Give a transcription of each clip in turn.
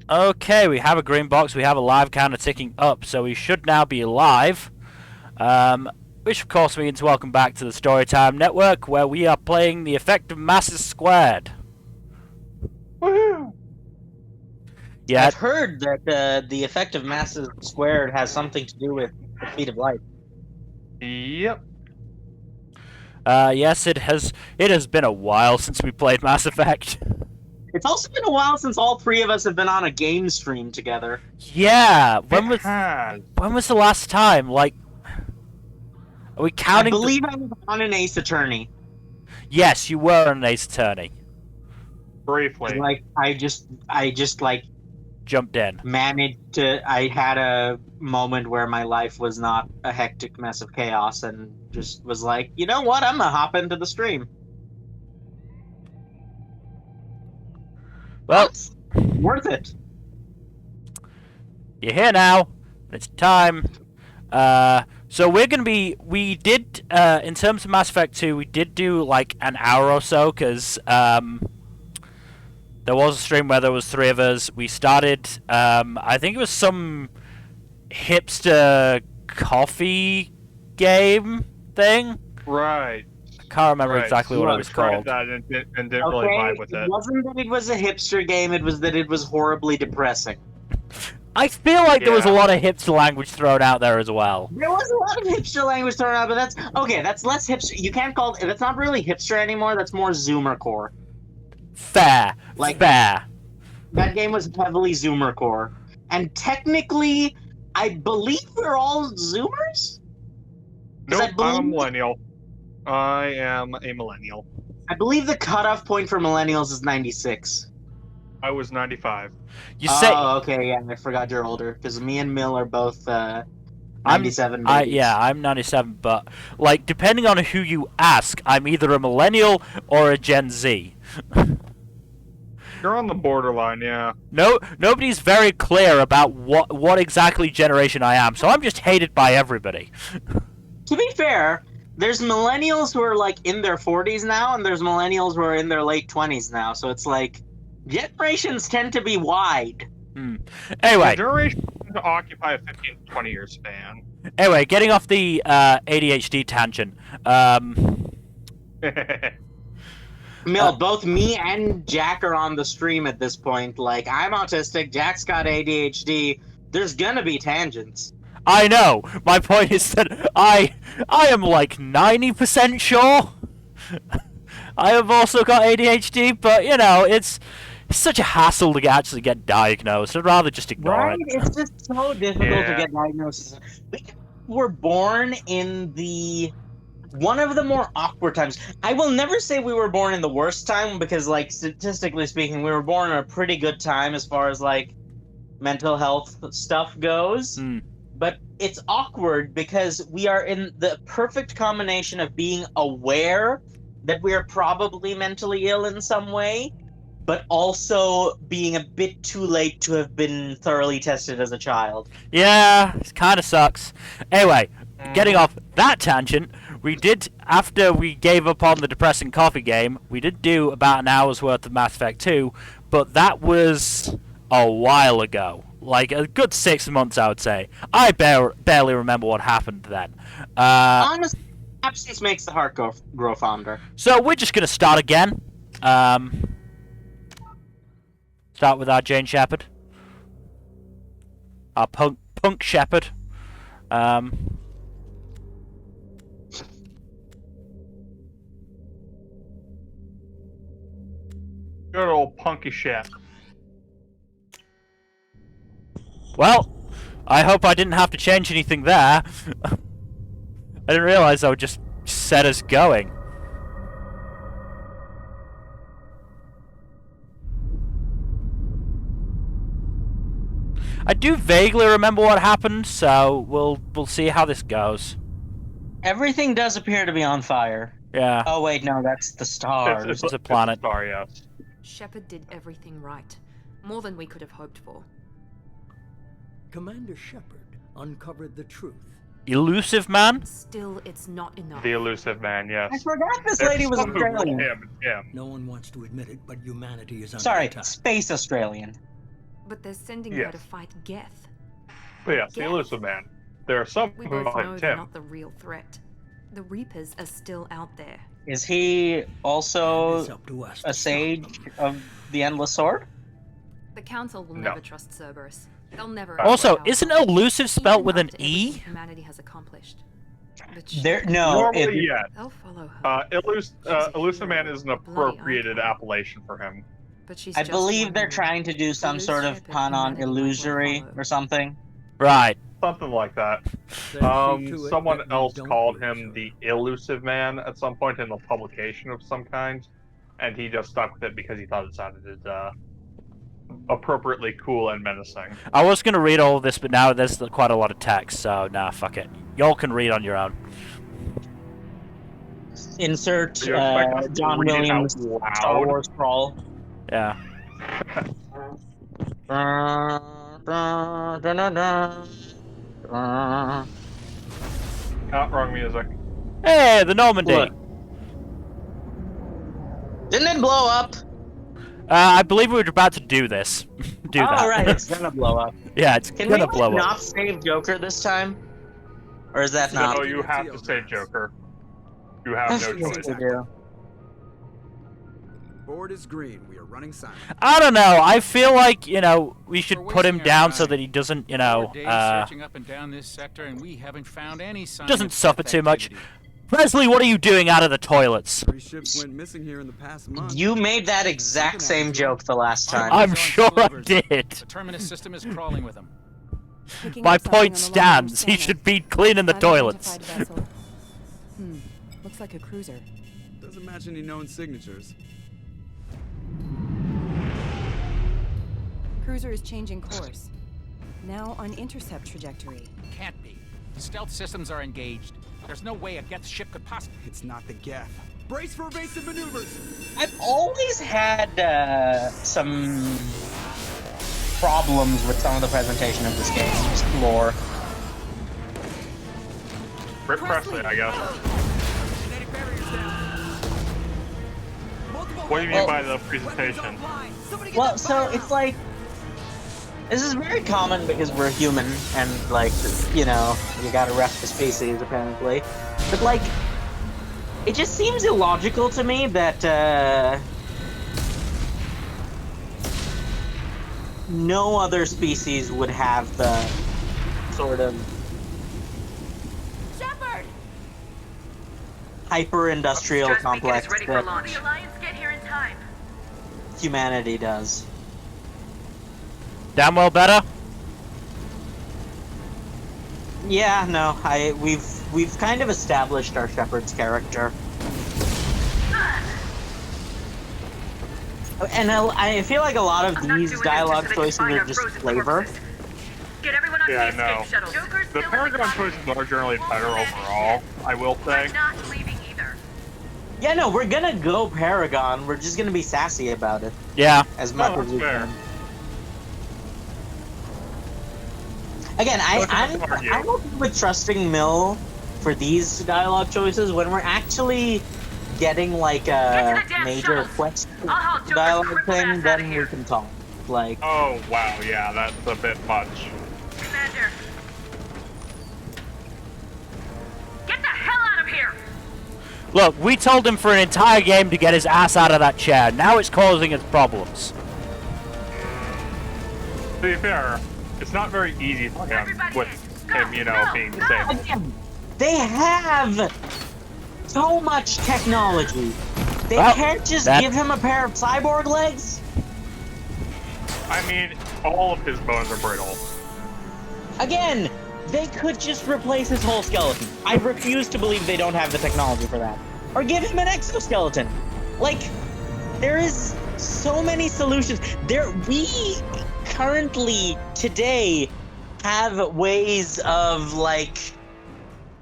Okay, we have a green box. We have a live counter ticking up, so we should now be live. Which of course means welcome back to the Storytime Network, where we are playing the effect of masses squared. Woohoo! Yeah, I've heard that the effect of masses squared has something to do with the speed of light. Yep. yes, it has. It has been a while since we played Mass Effect. It's also been a while since all three of us have been on a game stream together. Yeah, when was Has. the last time? Like, are we I counting? believe I was on an Ace Attorney. Yes, you were an Ace Attorney. Briefly. Like I just Jumped in. managed to. I had a moment where my life was not a hectic mess of chaos, and just was like, you know what? I'm gonna hop into the stream. Well, That's worth it. you're here now. It's time. So we're gonna be. We did, in terms of Mass Effect 2, we did do like an hour or so, because there was a stream where there was three of us. We started. I think it was some hipster coffee game thing. Right. I can't remember Right. exactly what it was Tried called. that and didn't really vibe with it it. wasn't that it was a hipster game. It was that it was horribly depressing. I feel like there was a Yeah. lot of hipster language thrown out there as well. There was a lot of hipster language thrown out, but that's okay. That's less hipster. You can't call it. That's not really hipster anymore. That's more Zoomer core. Fair. Like- Fair. That game was heavily Zoomer core, and technically, I believe we're all Zoomers. Nope, I I'm a believe- millennial. I am a millennial. I believe the cutoff point for millennials is 96. I was 95. You say. Oh, okay, yeah, I forgot you're older because me and Mill are both 97. babies. Yeah, I'm 97, but like depending on who you ask, I'm either a millennial or a Gen Z. You're on the borderline, yeah. No, nobody's very clear about what exactly generation I am, so I'm just hated by everybody. To be fair, there's millennials who are like in their 40s now, and there's millennials who are in their late 20s now. So it's like generations tend to be wide. Anyway, Generation to occupy a 15 to 20 year span. getting off the ADHD tangent. Mill, both me and Jack are on the stream at this point. Like, I'm autistic, Jack's got ADHD. There's gonna be tangents. I know. My point is that I am like 90% sure. I have also got ADHD, but you know, it's such a hassle to actually get diagnosed. I'd rather just ignore Right? it. It's just so difficult to Yeah. get diagnosis. We were born in the one of the more awkward times. I will never say we were born in the worst time because, like, statistically speaking, we were born in a pretty good time as far as like mental health stuff goes. But it's awkward because we are in the perfect combination of being aware that we are probably mentally ill in some way, but also being a bit too late to have been thoroughly tested as a child. Yeah, it kind of sucks. Anyway, getting off that tangent, we did, after we gave up on the depressing coffee game, we did do about an hour's worth of Mass Effect 2, but that was a while ago. Like, a good 6 months, I would say. I barely remember what happened then. Honestly, absence makes the heart grow fonder. So we're just going to start again. Start with our Jane Shepherd. Our punk Shepherd. Good old punky shit. Well, I hope I didn't have to change anything there. I didn't realize I would just set us going. I do vaguely remember what happened, so we'll see how this goes. Everything does appear to be on fire. Yeah. Oh wait, no, that's the stars. It's a planet. Sorry, yes. Shepard did everything right. More than we could have hoped for. Commander Shepard uncovered the truth. Elusive man? Still, it's not enough. The elusive man, yes. I forgot this lady was There's Australian. him. No one wants to admit it, but humanity is under Sorry, attack. space Australian. But they're sending her Yes. to fight Geth. But yes, the elusive man. There are some We who both know like they're him. not the real threat. The Reapers are still out there. Is he And also it's up to us a to stop sage them. of the Endless Sword? The Council will No. never trust Cerberus. They'll never. Also, accept our isn't help, elusive spelt even with an after E? everything humanity has accomplished. But There, no. Normally, yes. they'll follow her. Elusive man is an a bloody appropriated icon. appellation for him. But she's I just believe one they're woman. trying to do some loose sort of shepherd pun on humanity might well illusory follow. or something. Right. Something like that. Then see to it Someone that we else don't called lose him her. the elusive man at some point in a publication of some kind, and he just stuck with it because he thought it sounded appropriately cool and menacing. I was going to read all of this, but now there's quite a lot of text, so nah, fuck it. Y'all can read on your own. Insert You expect us to John read it out Williams loud? Star Wars crawl. Yeah. Wrong music. Hey, the Normandy! Look. Didn't it blow up? I believe we were about to do this. do that. Oh, right, it's gonna blow up. Yeah, it's Can we gonna blow up. not save Joker this time? Or is that not? No, you have to say Joker. You have no Yes, choice. we do. Board is green. We are running silent. I don't know. I feel like, we should We're put him wasting our down so time. that he doesn't, 4 days searching up and down this sector, and we haven't found any sign doesn't of suffer Geth too much. activity. Presley, what are you doing out of the toilets? 3 ships went missing here in the past month. You made that exact same joke the last time. I'm on sure I Clovers. did. The terminus system is crawling with them. Picking My up something point on the stands. He long-range should be cleaning the toilets. Unidentified vessel. Looks like a cruiser. Doesn't match any known signatures. Cruiser is changing course. Now on intercept trajectory. Can't be. Stealth systems are engaged. There's no way a Geth ship could possibly. It's not the Geth. Brace for evasive maneuvers. I've always had some problems with some of the presentation of this game. Just lore. Rick Presley, I guess. Kinetic barriers down. Multiple What do you mean Well- by the weapons presentation? offline. Somebody get Well, that so fire it's out. like this is very common because we're human and like you gotta rep the species apparently. But like, it just seems illogical to me that no other species would have the sort of Shepard! hyper-industrial complex that The Alliance get here in time. humanity does. Damn well better. Yeah, no, we've kind of established our Shepard's character. And I feel like a lot of these dialogue choices are just flavor. Get everyone on Yeah, the no. escape shuttle. Joker's The still Paragon choices are generally better overall, I will say. I'm not leaving either. Yeah, no, we're gonna go Paragon. We're just gonna be sassy about it Yeah. as much No, as we that's fair. can. Again, Look, I'm argue. I'm okay with trusting Mill for these dialogue choices when we're actually getting like Get a to the damn major shuttles. quest I'll haul Joker's dialogue crippled thing, ass outta then we here. can talk. Like, Oh, wow, yeah, that's a bit much. Commander. Get the hell out of here! Look, we told him for an entire game to get his ass out of that chair. Now it's causing us problems. To be fair, it's not very easy for him with him, being disabled. again, they have so much technology. They Well, can't just that- give him a pair of cyborg legs. I mean, all of his bones are brittle. Again, they could just replace his whole skeleton. I refuse to believe they don't have the technology for that. Or give him an exoskeleton. Like, there is so many solutions. We currently, today, have ways of, like,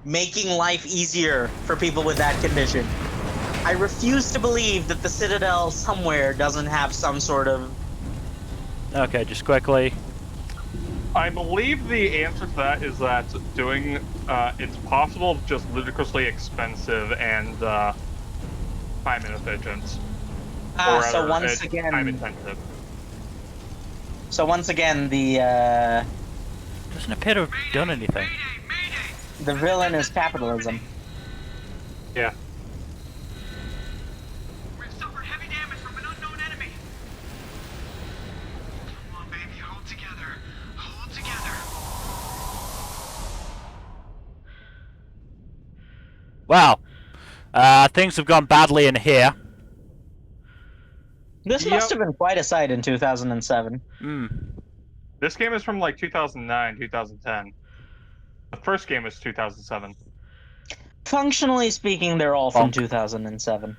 making life easier for people with that condition. I refuse to believe that the Citadel somewhere doesn't have some sort of... Okay, just quickly. I believe the answer to that is that it's possible, just ludicrously expensive and time inefficient. Or so rather, once it's again... time intensive. So once again, Doesn't appear to have done anything. the villain is capitalism. Yeah. We've suffered heavy damage from an unknown enemy. Come on, baby, hold together. Hold together. Wow. Things have gone badly in here. This must have been quite a sight in 2007. Hmm. This game is from like 2009, 2010. The first game is 2007. Functionally speaking, they're all from Bonk. 2007.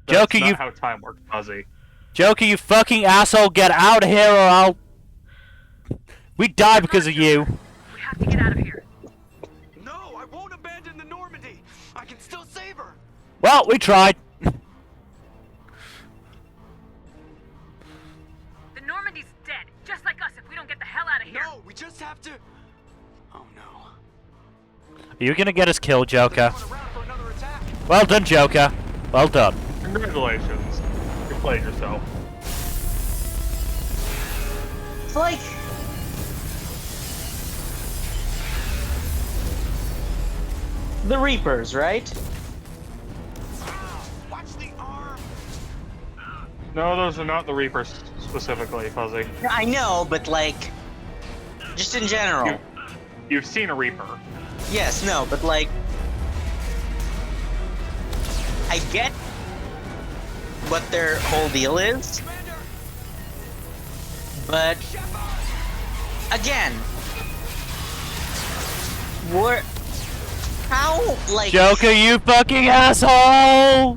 Joker, That's not you how time works, Fuzzy. Joker, you fucking asshole, get out of here or I'll... We die because of you. We have to get out of here. No, I won't abandon the Normandy. I can still save her. Well, we tried. The Normandy's dead, just like us if we don't get the hell out of here. No, we just have to. Oh no. Are you gonna get us killed, Joker? Coming around for another attack. Well done, Joker. Well done. Congratulations. You played yourself. It's like... the Reapers, right? Watch the arm. No, those are not the Reapers specifically, Fuzzy. I know, but like... just in general. You've seen a Reaper. Yes, no, but like... I get what their whole deal is, Commander, but again, how, like... Joker, you fucking asshole!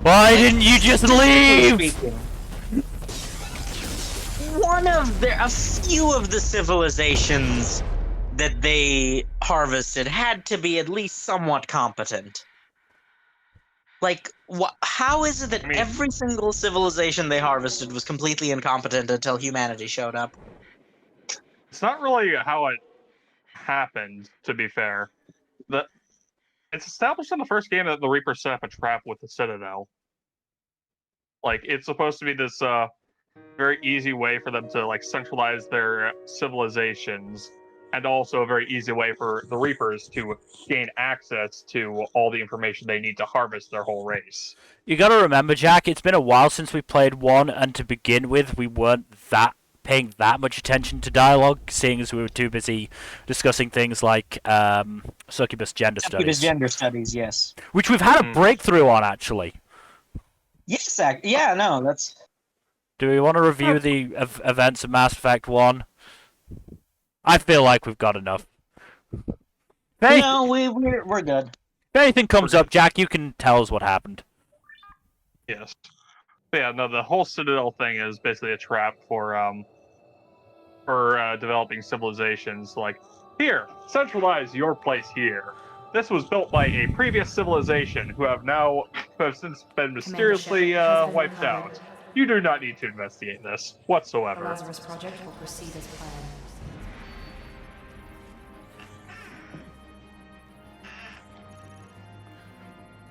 Why didn't you just leave? A few of the civilizations that they harvested had to be at least somewhat competent. Like, how is it that every single civilization they harvested was completely incompetent until humanity showed up? It's not really how it happened, to be fair. It's established in the first game that the Reapers set up a trap with the Citadel. Like, it's supposed to be this very easy way for them to like centralize their civilizations, and also a very easy way for the Reapers to gain access to all the information they need to harvest their whole race. You gotta remember, Jack, it's been a while since we played 1, and to begin with, we weren't paying that much attention to dialogue, seeing as we were too busy discussing things like succubus gender Succubus studies. gender studies, yes. Which we've had a breakthrough on, actually. Yes, yeah, no, that's... Do we want to review the events of Mass Effect 1? I feel like we've got enough. No, we're good. If anything comes up, Jack, you can tell us what happened. Yes. But yeah, no, the whole Citadel thing is basically a trap for developing civilizations. Like, here, centralize your place here. This was built by a previous civilization who have since been mysteriously wiped out. You do not need to investigate this whatsoever. The Lazarus Project will proceed as planned.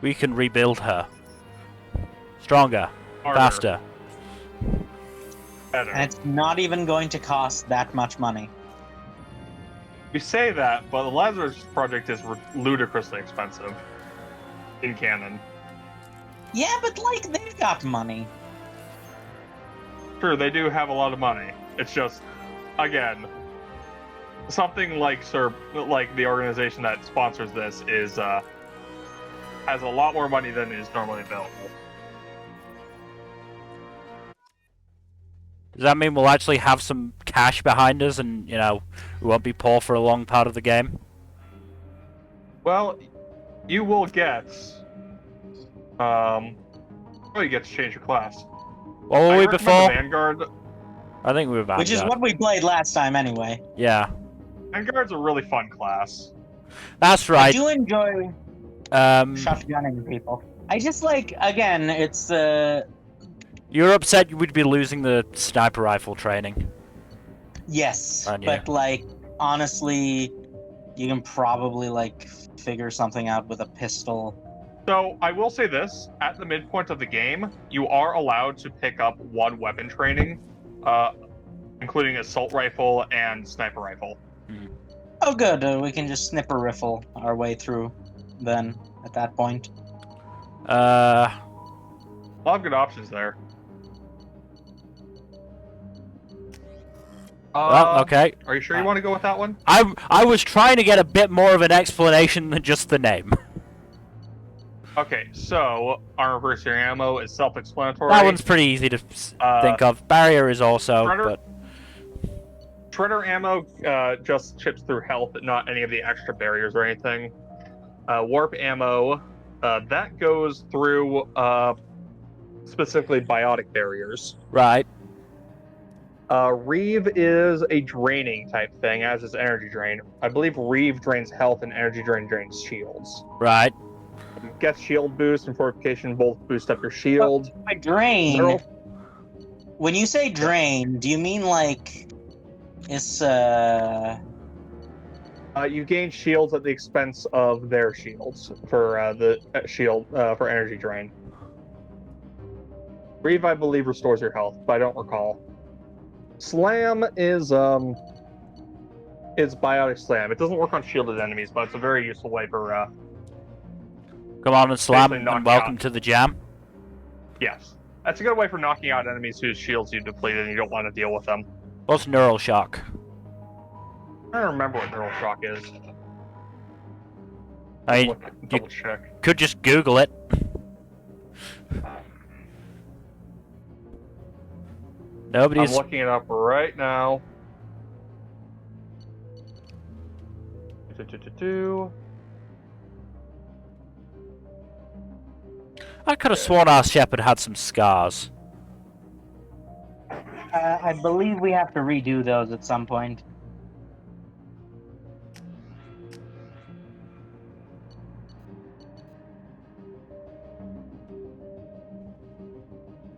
We can rebuild her. Stronger. Harder. Faster. Better. And it's not even going to cost that much money. You say that, but the Lazarus Project is ludicrously expensive in canon. Yeah, but like, they've got money. True, they do have a lot of money. It's just, again, something like the organization that sponsors this is has a lot more money than is normally available. Does that mean we'll actually have some cash behind us and, you know, we won't be poor for a long part of the game? Well, you will get you get to change your class. What were we before? Vanguard. I think we were Vanguard. Which is what we played last time anyway. Yeah. Vanguard's a really fun class. That's I right. do enjoy shotgunning people. I just like, again, it's You're upset you would be losing the sniper rifle training. yes, Aren't you? but like, honestly, you can probably like figure something out with a pistol So I will say this: at the midpoint of the game, you are allowed to pick up one weapon training, including assault rifle and sniper rifle. Oh, good. We can just snipper riffle our way through. Then at that point, A lot of good options there. Well, okay. Are you sure you want to go with that one? I was trying to get a bit more of an explanation than just the name. Okay, so armor piercing ammo is self-explanatory. That one's pretty easy to think of. Barrier is also, but Shredder ammo just chips through health, not any of the extra barriers or anything. Warp ammo, that goes through specifically biotic barriers. right. Reeve is a draining type thing, as is energy drain. I believe Reeve drains health and energy drain drains shields. Right. Gets shield boost and fortification both boost up your shield. by drain. When you say drain, do you mean like it's You gain shields at the expense of their shields for the shield for energy drain. Reeve, I believe, restores your health, but I don't recall. Slam is biotic slam. It doesn't work on shielded enemies, but it's a very useful way for Come on and slam, basically and knocking welcome out. to the jam. Yes, that's a good way for knocking out enemies whose shields you depleted and you don't want to deal with them. What's neural shock? I don't remember what neural shock is. I mean, Double check. could just Google it. Nobody's. I'm looking it up right now. I could have sworn our shepherd had some scars. I believe we have to redo those at some point.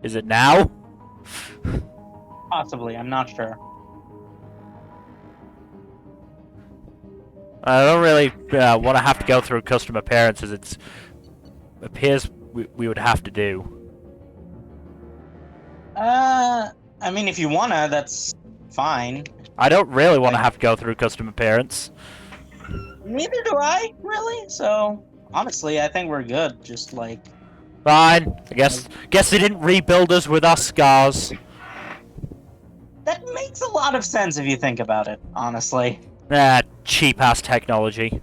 Is it now? Possibly, I'm not sure. I don't really want to have to go through custom appearances. It appears we would have to do. I mean, if you wanna, that's fine. I don't really want to have to go through custom appearance. Neither do I, really. So honestly, I think we're good. Just like Fine. I guess they didn't rebuild us with our scars. that makes a lot of sense if you think about it. Honestly. Cheap ass technology.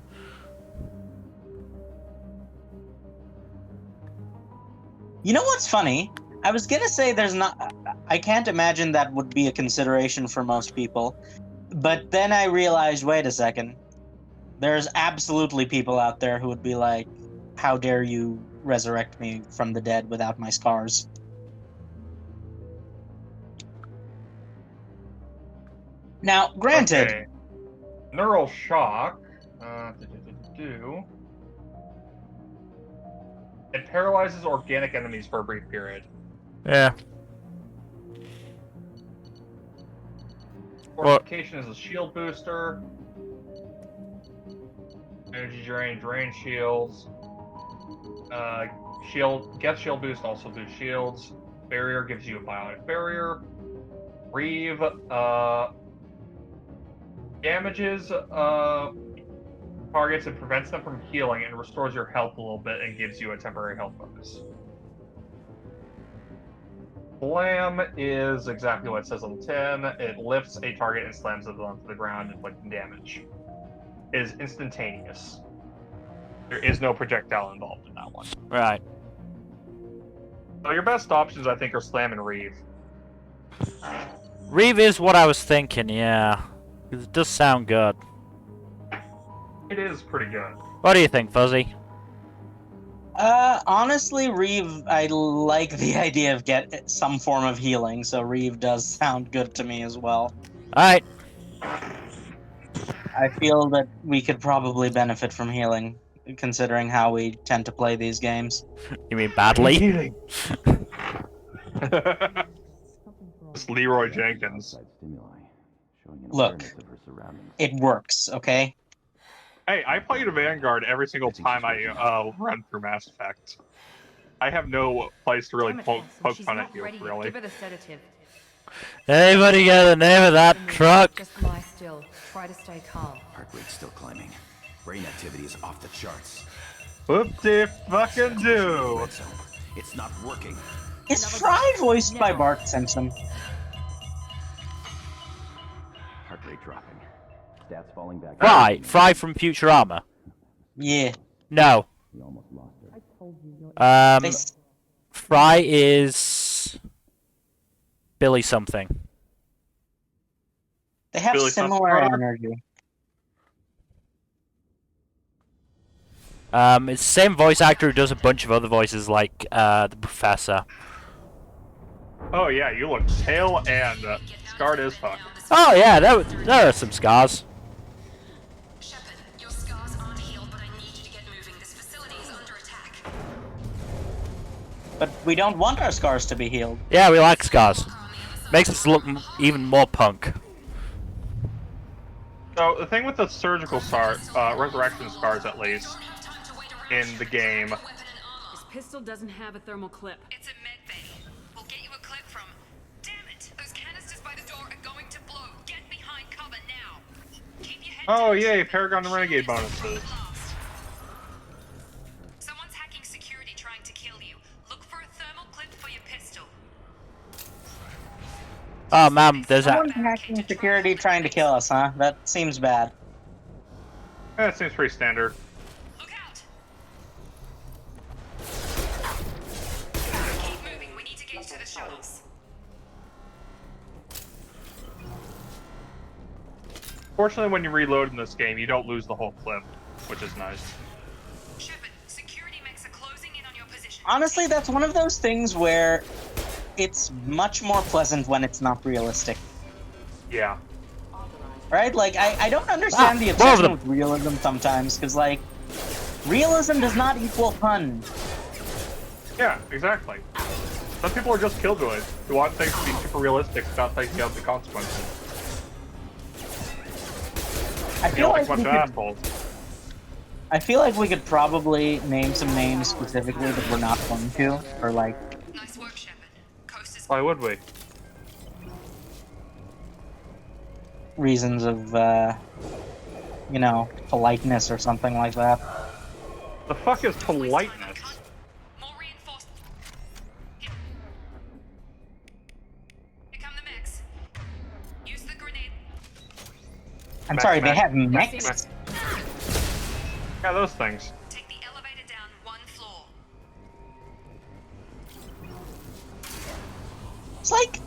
You know what's funny? I was gonna say there's not. I can't imagine that would be a consideration for most people. But then I realized, wait a second. There's absolutely people out there who would be like, how dare you resurrect me from the dead without my scars? Now, granted, Okay. Neural shock. It paralyzes organic enemies for a brief period. Yeah. Fortification is a shield booster. Energy drain, drain shields. Gets shield boost, also boost shields. Barrier gives you a biotic barrier. Reeve damages targets and prevents them from healing and restores your health a little bit and gives you a temporary health bonus. Slam is exactly what it says on the tin. It lifts a target and slams it onto the ground, inflicting damage. It is instantaneous. There is no projectile involved in that one. Right. So your best options, I think, are Slam and Reeve. Reeve is what I was thinking, yeah. It does sound good. It is pretty good. What do you think, Fuzzy? Honestly, Reeve, I like the idea of get some form of healing, so Reeve does sound good to me as well. Alright. I feel that we could probably benefit from healing, considering how we tend to play these games. You mean badly? It's Leroy Jenkins. Look, it works, okay? Hey, I played a Vanguard every single time I run through Mass Effect. I have no place to really Damn it, poke Hanson, she's fun at not you, ready yet. really. Give her the sedative. Anybody get the name of that truck? Just lie still. Try to stay calm. Heart rate's still climbing. Brain activity is off the charts. Whoop-de-fucking-do! Red zone. It's not working. Is Fry voiced by Bart Simpson? Heart rate dropping. Stats falling back. Right, Fry from Futurama. Yeah. No. We almost lost her. They, Fry is Billy something. they have Billy similar Sunflower? energy. It's the same voice actor who does a bunch of other voices, like the Professor. Oh yeah, you look pale and scarred as fuck. Oh yeah, there are some scars. Shepard, your scars aren't healed, but I need you to get moving. This facility is under attack. But we don't want our scars to be healed. Yeah, we like scars. Makes us look even more punk. So the thing with the surgical resurrection scars, at least in the game, This pistol doesn't have a thermal clip. It's a med bay. We'll get you a clip from. Damn it! Those canisters by the door are going to blow. Get behind cover now. Keep your head oh down. yay, Paragon and Renegade bonuses. Someone's hacking security trying to kill you. Look for a thermal clip for your pistol. Oh man, there's that. Someone's hacking security trying to kill us, huh? That seems bad. That seems pretty standard. Look out! Keep moving. We need to get to the shuttles. Fortunately, when you reload in this game, you don't lose the whole clip, which is nice. Shepard, security mechs are closing in on your position. Honestly, that's one of those things where it's much more pleasant when it's not realistic. Yeah. Right? Like, I don't understand the more of obsession them. with realism sometimes, because, like, realism does not equal fun. Yeah, exactly. Some people are just killjoys who want things to be super realistic without thinking of the consequences. I You feel know, like like a bunch we of could, assholes. I feel like we could probably name some names specifically that we're not going to, or like Nice work, Shepard. Coast is Why would we? reasons of, you know, politeness or something like that. The fuck is politeness? more reinforced. Here come the mechs. Use the grenade. I'm Mech, sorry, they mech. have mechs? Yeah, those things. Take the elevator down one floor. It's like,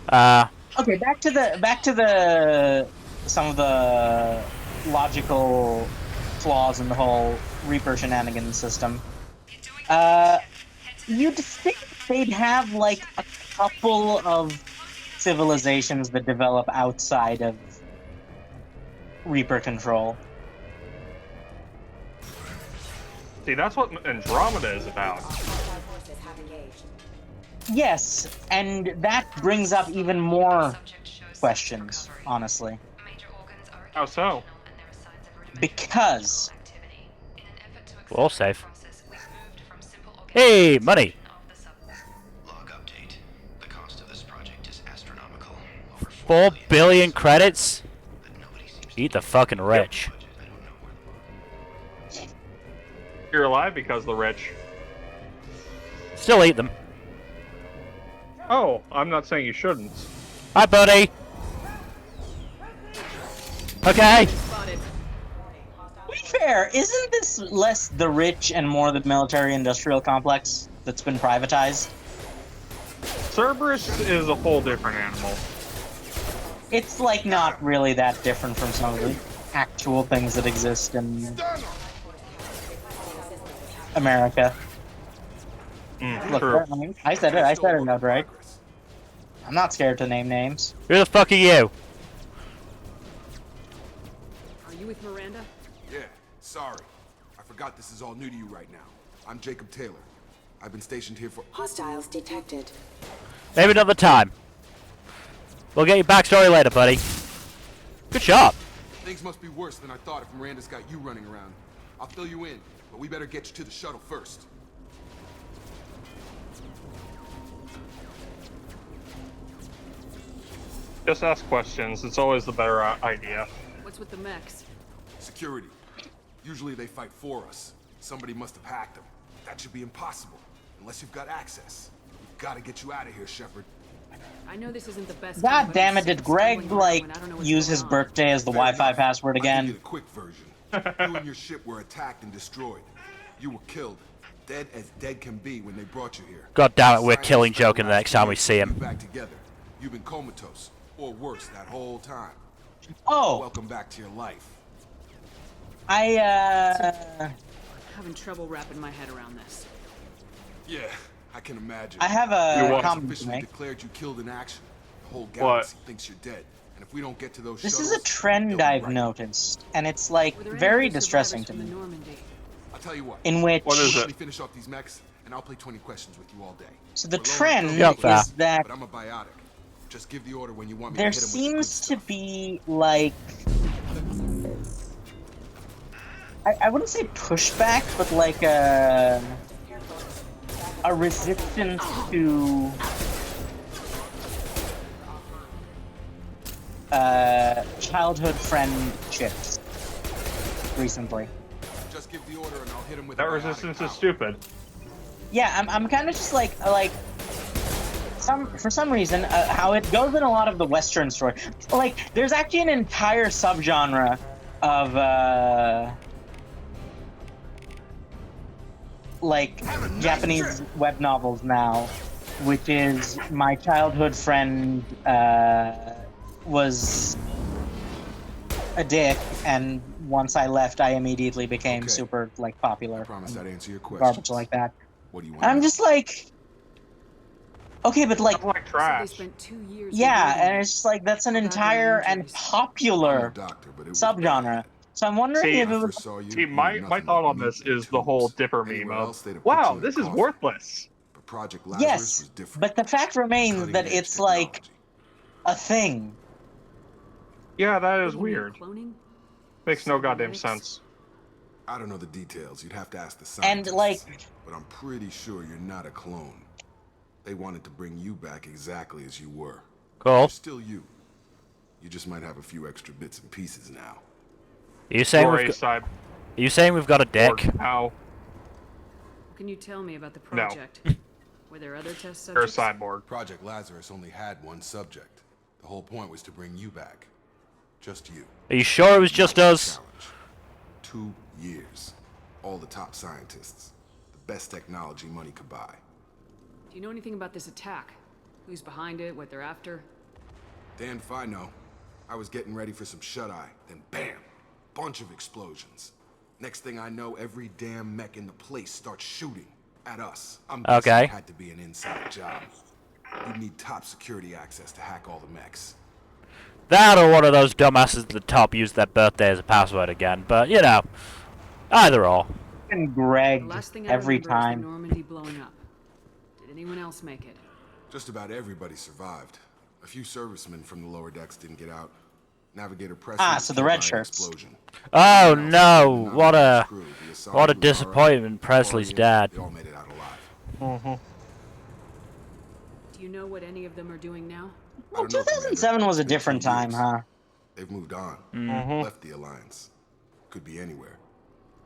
Uh, okay, back to the some of the logical flaws in the whole Reaper shenanigans system. You're doing good, Shepard. Head to the You'd think they'd have like a couple of civilizations that develop outside of Reaper control. See, that's what Andromeda is about. Yes, and that brings up even more subject shows questions, recovery. honestly. Major organs are How so? and there are signs of rudimentary Because activity. In an effort to We're all accelerate safe. the process, we've moved from simple Hey, organic money. of the sub- Log update. The cost of this project is astronomical. Over 4 billion credits? But nobody seems Eat the fucking rich. budget. I don't know where You're alive because of the rich. Still eat them. Oh, I'm not saying you shouldn't. Hi, buddy. Okay. Spotted. to be fair, isn't this less the rich and more the military-industrial complex that's been privatized? Cerberus is a whole different animal. It's like not really that different from some of the actual things that exist in America. Look, True. I said it out right. I'm not scared to name names. Who the fuck are you? Are you with Miranda? Yeah, sorry. I forgot this is all new to you right now. I'm Jacob Taylor. I've been stationed here for... Hostiles detected. Maybe another time. We'll get your backstory later, buddy. Good shot. Things must be worse than I thought if Miranda's got you running around. I'll fill you in, but we better get you to the shuttle first. Just ask questions. It's always the better idea. What's with the mechs? Security. Usually they fight for us. Somebody must have hacked them. That should be impossible, unless you've got access. We've got to get you out of here, Shepard. I know this isn't the best. God damn it! Did Greg like use his birthday as the Wi-Fi password I'll give you again? the quick version. You and your ship were attacked and destroyed. You were killed, dead as dead can be when they brought you here. God damn it, we're killing Joker the next time we see him. Back together. You've been comatose, or worse, that whole time. Oh, Welcome back to your life. I'm having trouble wrapping my head around this. Yeah, I can imagine. I have a comment to officially make. declared you killed in action. The whole galaxy thinks you're dead, and if we don't get to those This shuttles, is a trend they'll be I've right. noticed, and it's like Were there any very of the distressing to survivors me. from the Normandy? I'll tell you what. In which, What is Let it? me finish off these mechs, and I'll play 20 questions with you all day. so the We're low on trend food, Yep, is that but I'm a biotic. Just give the order when you want me there to hit 'em with the good seems to stuff. be like I wouldn't say pushback, but like a resistance to childhood friend chips recently. Just give the order, and I'll hit 'em with That a biotic resistance power. is stupid. Yeah, I'm kind of just like for some reason how it goes in a lot of the Western story. Like there's actually an entire subgenre of like Japanese web novels now, which is my childhood friend was a dick, and once I left, I immediately became Okay. super like popular. I promise and I'd answer your garbage questions. like that. What do you want? And I'm just like, okay, but like, Stuff like So they trash. spent 2 years. yeah, invading and me. it's just like that's an Forgot their entire and injuries. I'm no popular doctor, but it was subgenre. bad. So I'm wondering See, if When it I was first saw you, See, you were my nothing thought but on meat this and is the whole tubes. Dipper meme Anywhere of, else, they'd have put you wow, in a this is coffin. worthless. But Project Lazarus was yes, different. but the fact remains that Cutting-edge it's like technology. a thing. Yeah, that What is do you mean, weird. Cloning? Makes no goddamn Cybernetics? sense. I don't know the details. You'd have to ask the And scientists. like, But I'm pretty sure you're not a clone. They wanted to bring you back exactly as you were. Cool. You're still you. You just might have a few extra bits and pieces now. Are you saying Or we've a got, side. are you saying we've got a dick? Now, What can you tell me about the No. project? Were there other test you're a subjects? cyborg. Project Lazarus only had one subject. The whole point was to bring you back. Just you. Are you sure it was just Not a us? challenge. 2 years. All the top scientists. The best technology money could buy. Do you know anything about this attack? Who's behind it? What they're after? Damned if I know. I was getting ready for some shut-eye, then bam! Bunch of explosions. Next thing I know, every damn mech in the place starts shooting at us. I'm guessing Okay. it had to be an inside job. You'd need top security access to hack all the mechs. That or one of those dumbasses at the top used their birthday as a password again. But, you know, either or. and The Greg last thing I every remember is the time. Normandy blowing up. Did anyone else make it? Just about everybody survived. A few servicemen from the lower decks didn't get out. Navigator Presley was So the killed red by an shirts. explosion. Oh Everyone else, no! including the What a non-Marines crew, the Asari, what a Lucara, disappointment! Presley's Florian, dead. They all made it out alive. Do you know what any of them are doing now? I Well, don't know, Commander. 2007 was a It's been 2 different time, years. huh? They've moved on. Mm-hmm. Left the Alliance. Could be anywhere.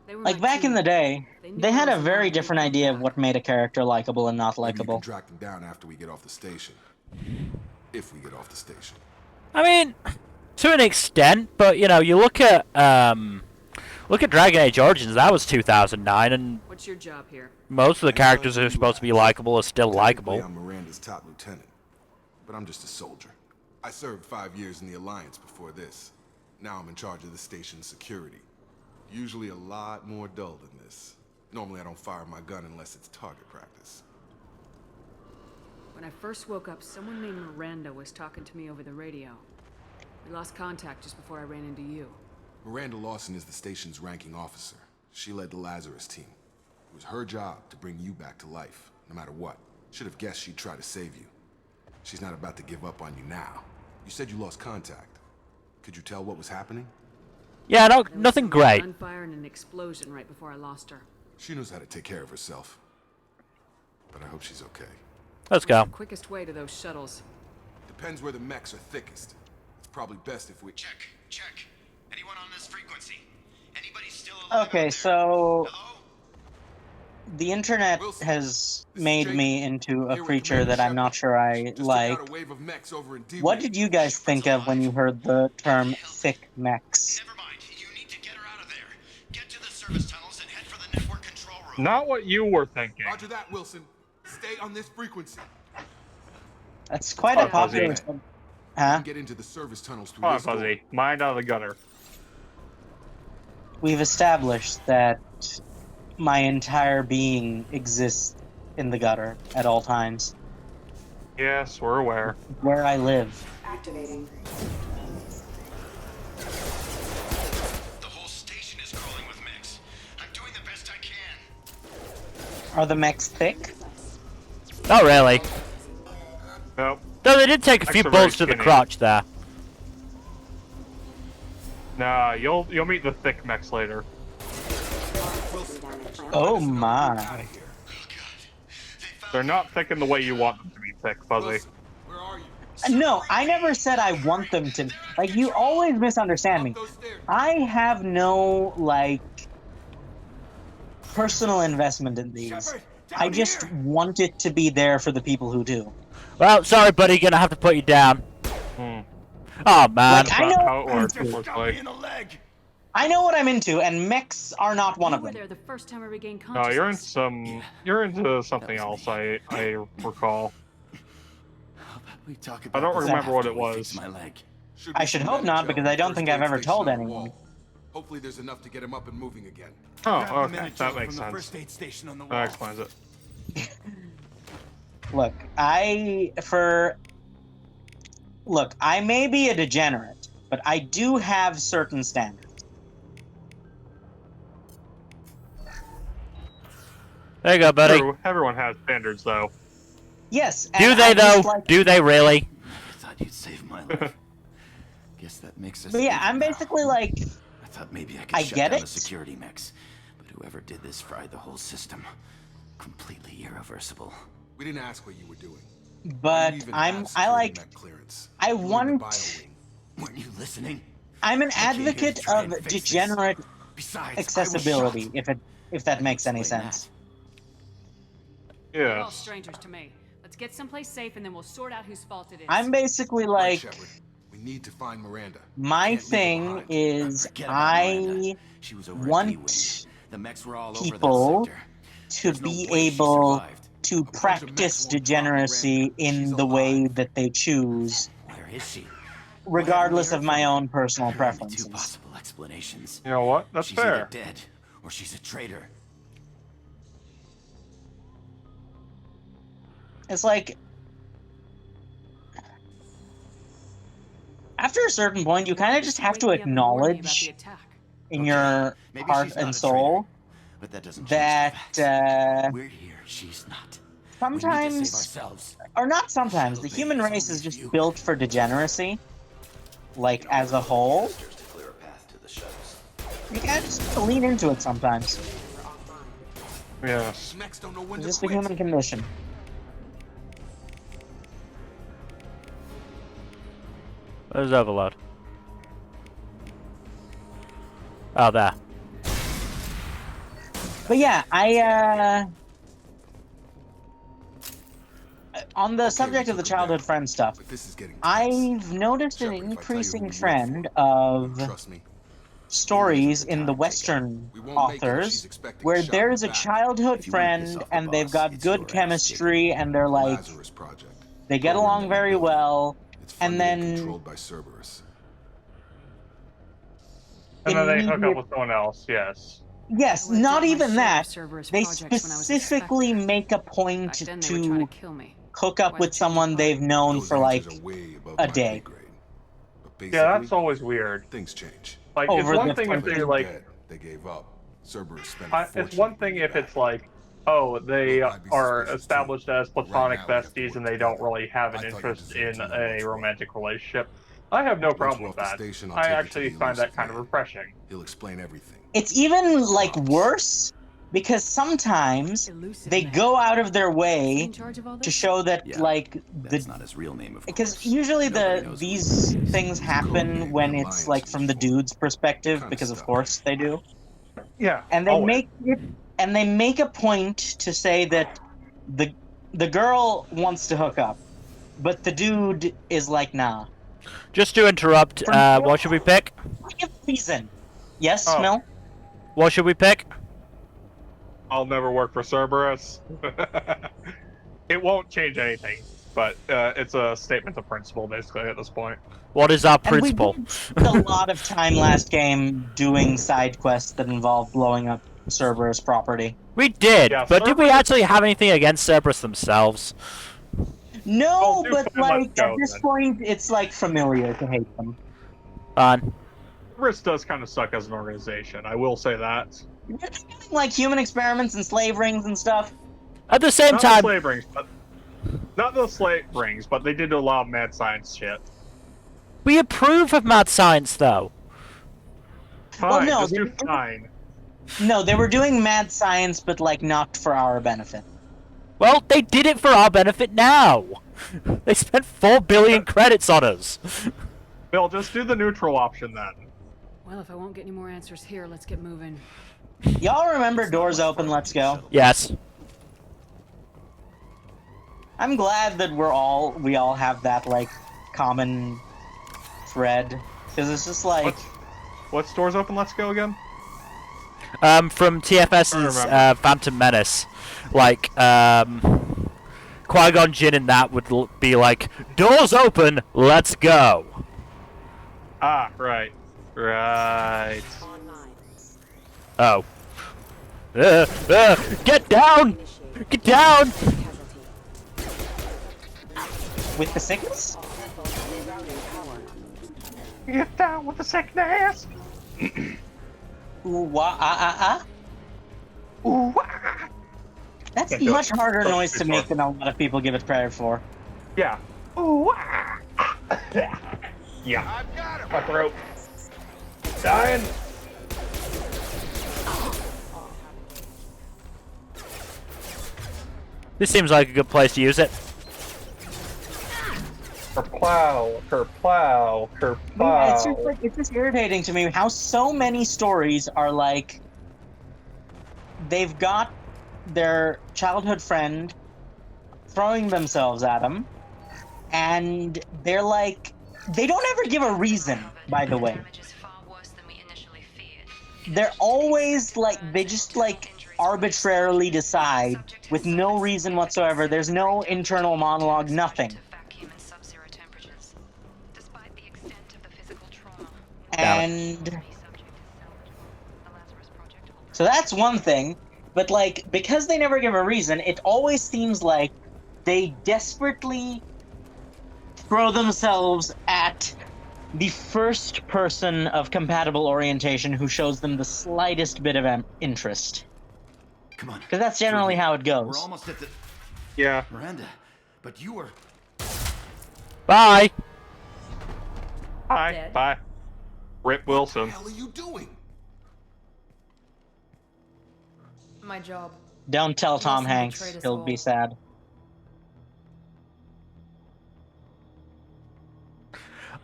They were Like my back in team. the day, They knew they I had a was very alive, different they idea of came what made a character likable and not Maybe you likable. can track them down after we get off the station. If we get off the station. I mean, to an extent, but you know, you look at Dragon Age Origins. That was 2009, and What's your job here? most of the characters who are supposed to be likable are still Technically, likable. I'm Miranda's top lieutenant, but I'm just a soldier. I served 5 years in the Alliance before this. Now I'm in charge of the station's security. Usually a lot more dull than this. Normally I don't fire my gun unless it's target practice. When I first woke up, someone named Miranda was talking to me over the radio. We lost contact just before I ran into you. Miranda Lawson is the station's ranking officer. She led the Lazarus team. It was her job to bring you back to life, no matter what. Should have guessed she'd try to save you. She's not about to give up on you now. You said you lost contact. Could you tell what was happening? Yeah, no, There was nothing some great. gunfire and an explosion right before I lost her. She knows how to take care of herself. But I hope she's okay. Let's What's go. the quickest way to those shuttles? Depends where the mechs are thickest. It's probably best if we... Check. Anyone on this frequency? Anybody still alive? Okay, so Hello? the internet Wilson, has this is made Jacob. me into a Here with creature Commander that I'm not Shepard. sure I Just took like. out a wave of mechs over in D-Wing. What did you guys think of when you heard the term thick mechs? Never mind. You need to get her out of there. Get to the service tunnels and head for the network control room. Not what you were thinking. Roger that, Wilson. Stay on this frequency. That's quite a popular. You Huh? can get into the service tunnels through Come on, this door. Fuzzy. Mind out of the gutter. We've established that my entire being exists in the gutter at all times, Yes, we're aware. where I live. Activating. The whole station is crawling with mechs. I'm doing the best I can. Are the mechs thick? Not really. Nope. Though they did take a few Actually very bullets to the skinny. crotch there. Nah, you'll meet the thick mechs later. Oh my. They're not thick in the way you want them to be thick, Fuzzy. Wilson, where are you? No, I never said I want them to. Like, you always misunderstand me. Up those stairs. I have no, like, personal investment in these. Shepard, I down just here. want it to be there for the people who do. Well, sorry, buddy, gonna have to put you down. Hmm. Oh man. Like, I Not know, how it works, Just got me unfortunately. in the leg. I know what I'm into, and mechs are not one You of were them. there the first time I regained No, consciousness. you're into something else. I recall. We talk I don't about this remember what after it we was. fix my leg. I should hope not, because I don't think I've ever told anyone. Hopefully there's enough to get him up and moving again. Oh, Grab the okay, medic that from makes the sense. first aid station on the wall. That explains it. Look, I may be a degenerate, but I do have certain standards. There you go, buddy. True, everyone has standards, though. Yes. Do and they I just though? like- Do they really? I thought you'd save my life. Guess that makes us. But yeah, even I'm now. basically like, I thought maybe I could I shut get down it. the security mechs, but whoever did this fried the whole system. Completely irreversible. We didn't ask what you were doing. but You even I have security like, mech clearance. I You're in the want, bio wing. Weren't you listening? I'm an I came here to advocate try of and fix this. degenerate Besides, accessibility, if that makes any Explain sense. You're all Yes. strangers to me. Let's get someplace safe and then we'll sort out whose fault it is. I'm basically Right, like, Shepard. We need to find Miranda. my Can't leave her thing behind. is Forget about Miranda. I She was over at want D-Wing. The mechs were all people over that sector. to There's no be way she able survived. to bunch of mechs practice won't drop degeneracy Miranda. She's in the way alive. that they choose, Where is she? regardless of my own personal There are only two preferences. possible explanations. You know what? That's she's fair. either dead or she's a traitor. It's like, after a certain point, you kind of just have to Wake me up in the morning about the acknowledge attack. in Okay, your maybe heart she's not and a soul But that doesn't change that the facts. We're here, she's not. We need to save sometimes, ourselves. or not sometimes, the She'll human be race only is just you. built for degeneracy. Like, as a whole, To clear a path to the shuttles. you gotta just lean into it sometimes. Yes. Mechs don't know when It's to just the quit. human condition. Where's Overload? Oh, there. But yeah, on the subject of the childhood friend stuff, But this is getting tense. I've noticed an Shepard, if I tell you increasing who you work trend for, of trust me. stories in the Western We won't make it if she's authors expecting where a shot in there's the a back. childhood If you wanna piss friend off the and they've boss, got it's your good ass chemistry and they're The like, Lazarus Project. they get Program along in the very building. well, It's and funded and then controlled by Cerberus. And then they hook up immediate- with someone else, yes. yes, I let not down my even share of that. Cerberus They projects when I was a specifically Spectre. make a Back point then they were trying to to kill me. hook up Why with the change of someone heart? they've known Those for like answers are way above a my day. pay grade. But Yeah, that's basically, always weird. things change. Like, Over it's one the thing if They're they're like, dead. They gave up. Cerberus spent a it's one fortune thing to if bring it's back. like, oh, they Look, I'd be are suspicious, established too. as But right platonic now we have to besties work and they don't together. really have I an thought you interest deserved in to know a what's what. romantic relationship. I have no Once problem we're with off the that. station, I'll I take you to actually the find that elusive kind of man. refreshing. He'll explain everything. It's even like Promise. worse because sometimes Elusive they man. go out of their Is he way in charge of all to this? show that Yeah, like That's not his real name, of because course. usually Nobody knows who he these really is. things It's a code happen name when the it's Alliance like used from the for dude's perspective Kinda because of stuck. course they do. Yeah, And they always. make a point to say that the girl wants to hook up, but the dude is like, nah. Just to interrupt, For what should we pick? no reason. Yes, Oh. Mel? What should we pick? I'll never work for Cerberus. It won't change anything, but it's a statement of principle, basically, at this point. What is our And we principle? spent a lot of time last game doing side quests that involve blowing up Cerberus property. We did, Yeah, but did we Cerberus- actually have anything against Cerberus themselves? No, Oh, dude, but fine, let's like go, at this then. point, it's like familiar to hate them. Fine. Cerberus does kind of suck as an organization. I will say that. They're doing like human experiments and slave rings and stuff. At the same Not time, the slave rings, but not the slave rings, but they did do a lot of mad science shit. we approve of mad science, though. Fine, no, just they- do fine. No, they were doing mad science, but like not for our benefit. Well, they did it for our benefit now. They spent 4 billion credits on us. Bill, just do the neutral option then. Well, if I won't get any more answers here, let's get moving. Y'all remember Doors Open, Let's Go? Yes. I'm glad that we all have that like common thread because it's just like What's Doors Open, Let's Go again? From TFS's I remember. Phantom Menace, like Qui-Gon Jinn in that would be like, doors open, let's go. Ah, right. Right. Oh. Get down! Get down! with the sickness. Get down with the sickness! Ooh, wah, ah, ah, ah. Ooh, ah. That's Can't do much it. harder That's noise too to make far. than a lot of people give it credit for. Yeah. Ooh, ah. Yeah. I've got him. My throat. Dying. This seems like a good place to use it. Kerplow, kerplow, Yeah, it's just kerplow. like it's just irritating to me how so many stories are like they've got their childhood friend throwing themselves at them, and they're like they don't ever give a reason. By the way, they're always like they just like arbitrarily decide with no reason whatsoever. There's no internal monologue, nothing. And so that's one thing, but like because they never give a reason, it always seems like they desperately throw themselves at the first person of compatible orientation who shows them the slightest bit of interest. Come on. Because that's generally how it We're goes. almost at the Yeah. Miranda, but you were. Bye! Bye. Dead. Bye. Rip What Wilson. the hell are you doing? My job. Don't tell Tom Wilson Hanks, betrayed us he'll be all. sad.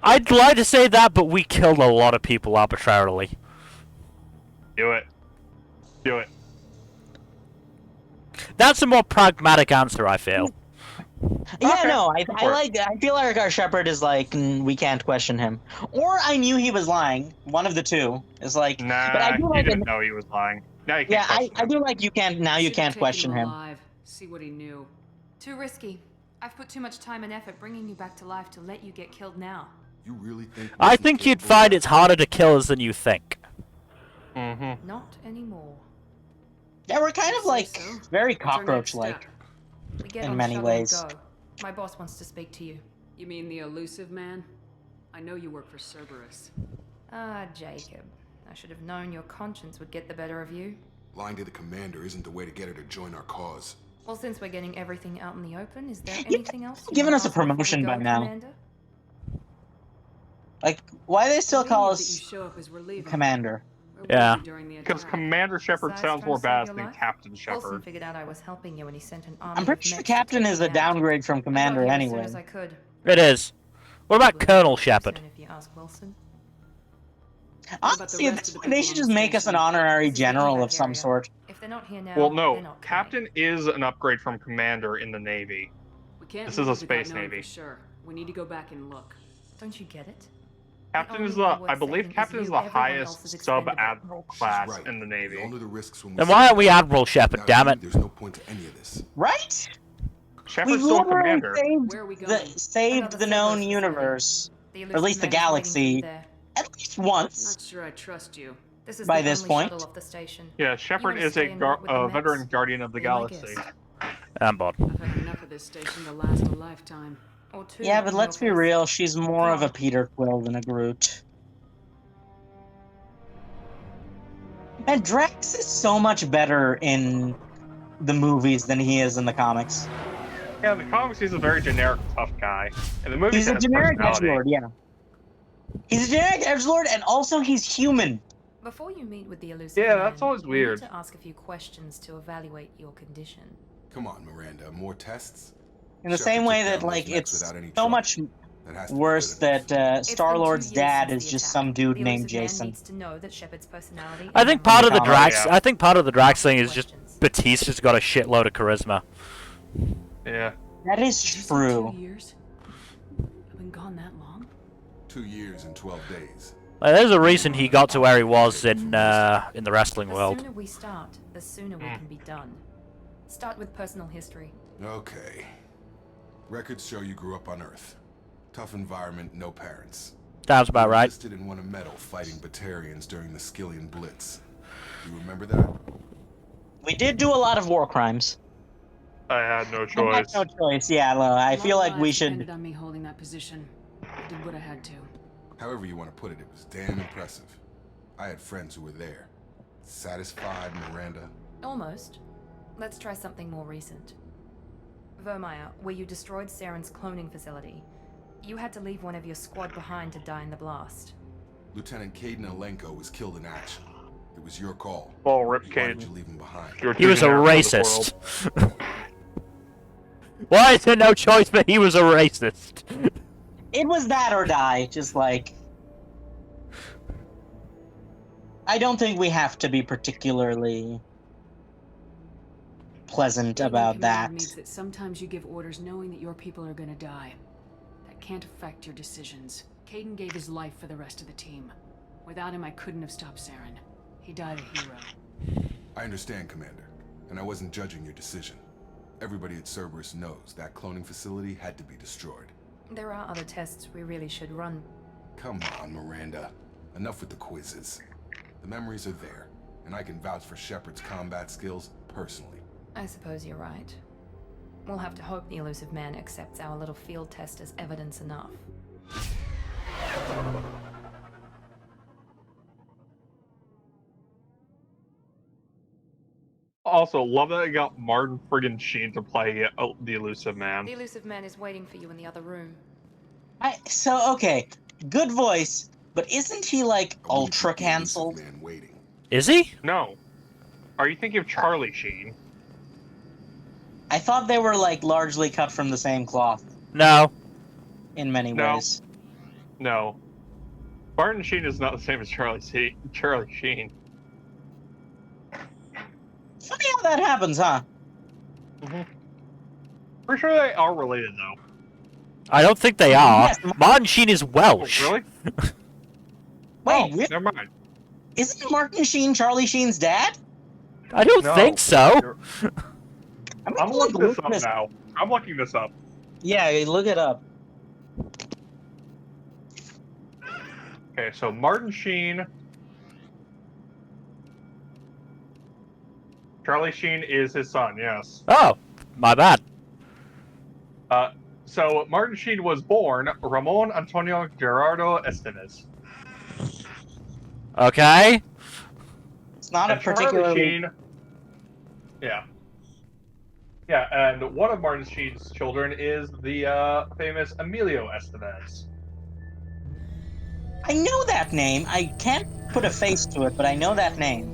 I'd like to say that, but we killed a lot of people arbitrarily. Do it. Do it. That's a more pragmatic answer, I feel. Yeah, Okay, no, go for it. I feel like our shepherd is like, we can't question him. Or I knew he was lying. One of the two. It's like, Nah, but I do you like didn't know he was lying. Now you can't yeah, question I him. do like you can't, now you Should've can't taken question him. alive. See what he knew. Too risky. I've put too much time and effort bringing you back to life to let you get killed now. You really think? I Wilson's think you'd capable of find that? it's harder to kill us than you think. Mm-hmm. Not anymore. Yeah, we're kind of Say like so. very What's our next cockroach-like. step? We get In on many shuttle ways. and go. My boss wants to speak to you. You mean the elusive man? I know you work for Cerberus. Ah, Jacob. I should have known your conscience would get the better of you. Lying to the commander isn't the way to get her to join our cause. Well, since we're getting everything out in the open, is there anything else? you Given wanna us a ask before we promotion go, by now. Commander? Like, why do they still call Convenient that you us show up as we're leaving. Commander? Where were Yeah. you during the Because attack? Commander Shepard Besides sounds trying more to save badass your than life, Captain Wilson Shepard. figured out I was helping you and he sent an army I'm pretty of sure mechs to Captain take is me a out. downgrade from I got Commander here as anyway. soon as I could. It is. What about Wouldn't Colonel be too Shepard? soon if you ask Wilson. What about the Honestly, at rest this of the point, they people should on just the make us an station? honorary This is the general evac of some area. sort. If they're not here now, Well, they're no, not coming. Captain is an upgrade from Commander in the Navy. We can't This is a leave without space knowing navy. for sure. We need to go back and look. Don't you get it? Captain is only one the, worth I believe saving is Captain is you. the Everyone else is highest expendable. sub-admiral She's class right. in the We Navy. all know the risks when we Then why aren't we sign up. Admiral Shepard, Without damn you, it? There's no point to any of this. Right? Shepard's We've still a literally Commander. Where are we going? saved Another the known Cerberus universe, The or at least the elusive man is waiting for you galaxy, there. at least once. Not sure I trust you. This is By the this only point. shuttle off the station. Yeah, Shepard wanna is stay a and work with the mechs? veteran guardian of the Be my galaxy. guest. I'm bored. I've had enough of this station to last a lifetime. Or two, Yeah, but in let's be your case. real, she's more Come of a on. Peter Quill than a Groot. And Drax is so much better in the movies than he is in the comics. Yeah, in the comics he's a very generic tough guy. In the movies He's he a has generic personality. edgelord, yeah. He's a generic edgelord, and also he's human. Before you meet with the elusive Yeah, man, that's always you weird. need to ask a few questions to evaluate your condition. Come on, Miranda. More tests? In the Shepard same took way down that, those like, mechs it's without any so trouble. much That has to be worse good enough. that It's been Star-Lord's 2 years dad since is the just attack. some dude The named elusive man Jason. needs to know that Shepard's personality I and think memory part of the Oh, Drax. yeah. I think part of the Drax thing is Questions. just Batista's got a shitload of charisma. Yeah. That is Did you say true. 2 years? I've been gone that long? 2 years and 12 days. Like, there's a reason he got to where he was in the wrestling The world. sooner we start, the sooner we can be done. Start with personal history. Okay. Records show you grew up on Earth. Tough environment, no parents. Sounds about You right. enlisted and won a medal fighting Batarians during the Skillian Blitz. Do you remember that? We did do a lot of war crimes. I had no I had choice. no choice, yeah, I A lot feel of like we lives should... depended on me holding that position. I did what I had to. However you want to put it, it was damn impressive. I had friends who were there. Satisfied, Miranda? Almost. Let's try something more recent. Vermeer, where you destroyed Saren's cloning facility. You had to leave one of your squad behind to die in the blast. Lieutenant Caden Alenko was killed in action. It was your call. Well, Rip Why did you Caden. leave him behind? You're He was a too generic for this racist. world. Why is there no choice but he was a racist? It was that or die, just like... I don't think we have to be particularly pleasant Being in about command that. means that sometimes you give orders knowing that your people are gonna die. That can't affect your decisions. Caden gave his life for the rest of the team. Without him, I couldn't have stopped Saren. He died a hero. I understand, Commander, and I wasn't judging your decision. Everybody at Cerberus knows that cloning facility had to be destroyed. There are other tests we really should run. Come on, Miranda. Enough with the quizzes. The memories are there, and I can vouch for Shepard's combat skills personally. I suppose you're right. We'll have to hope the elusive man accepts our little field test as evidence enough. Also, love that I got Martin friggin' Sheen to play the elusive man. The elusive man is waiting for you in the other room. Okay, good voice, but isn't he, like, I wouldn't ultra keep the elusive cancelled? man waiting. Is he? No. Are you thinking of Charlie Sheen? I thought they were, like, largely cut from the same cloth, No. in many No. ways. No. Martin Sheen is not the same as Charlie Sheen. Funny how that happens, huh? Pretty sure they are related, though. I don't think they are. Yes. Martin Sheen is Welsh. Oh, really? Wait, Oh, never mind. isn't Martin Sheen Charlie Sheen's dad? I don't No. think so. You're- I'm I'm gonna looking this look up now. I'm looking this up. Yeah, look it up. Okay, so Martin Sheen. Charlie Sheen is his son, yes. Oh, my bad. So Martin Sheen was born Ramon Antonio Gerardo Estevez. Okay. It's not And a particularly... Charlie Sheen. Yeah. Yeah, and one of Martin Sheen's children is the famous Emilio Estevez. I know that name. I can't put a face to it, but I know that name.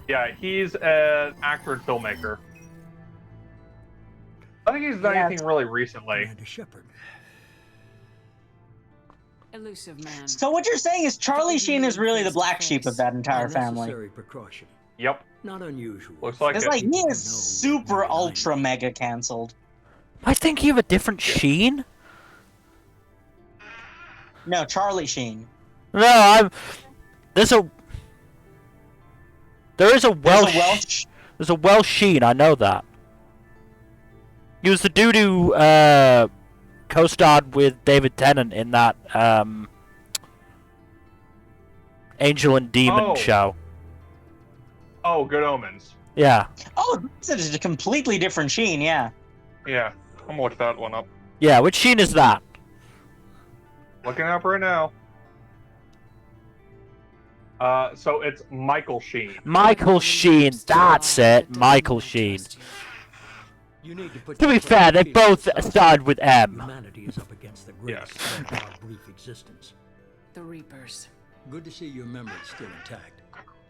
Yeah, he's an actor and filmmaker. I think he's done anything really recently. Commander Shepard. Elusive man. So what you're saying is Charlie Sheen is really the black sheep of that entire A family. necessary precaution. Yep. Not unusual. Looks like It's it. like he is super ultra mega cancelled. I think you have a different Sheen. No, Charlie Sheen. No, I'm. There is a Welsh. There's a Welsh Sheen. I know that. He was the dude who co-starred with David Tennant in that Angel and Demon show. Oh, Good Omens. Yeah. Oh, this is a completely different Sheen. Yeah. Yeah, I'm gonna look that one up. Yeah, which Sheen is that? Looking up right now. So it's Michael Sheen. Michael Sheen. That's it. Michael Sheen. To be fair, they both started with M. Humanity is up against the greatest threat of our brief existence. The Reapers. Good to see your memory still intact.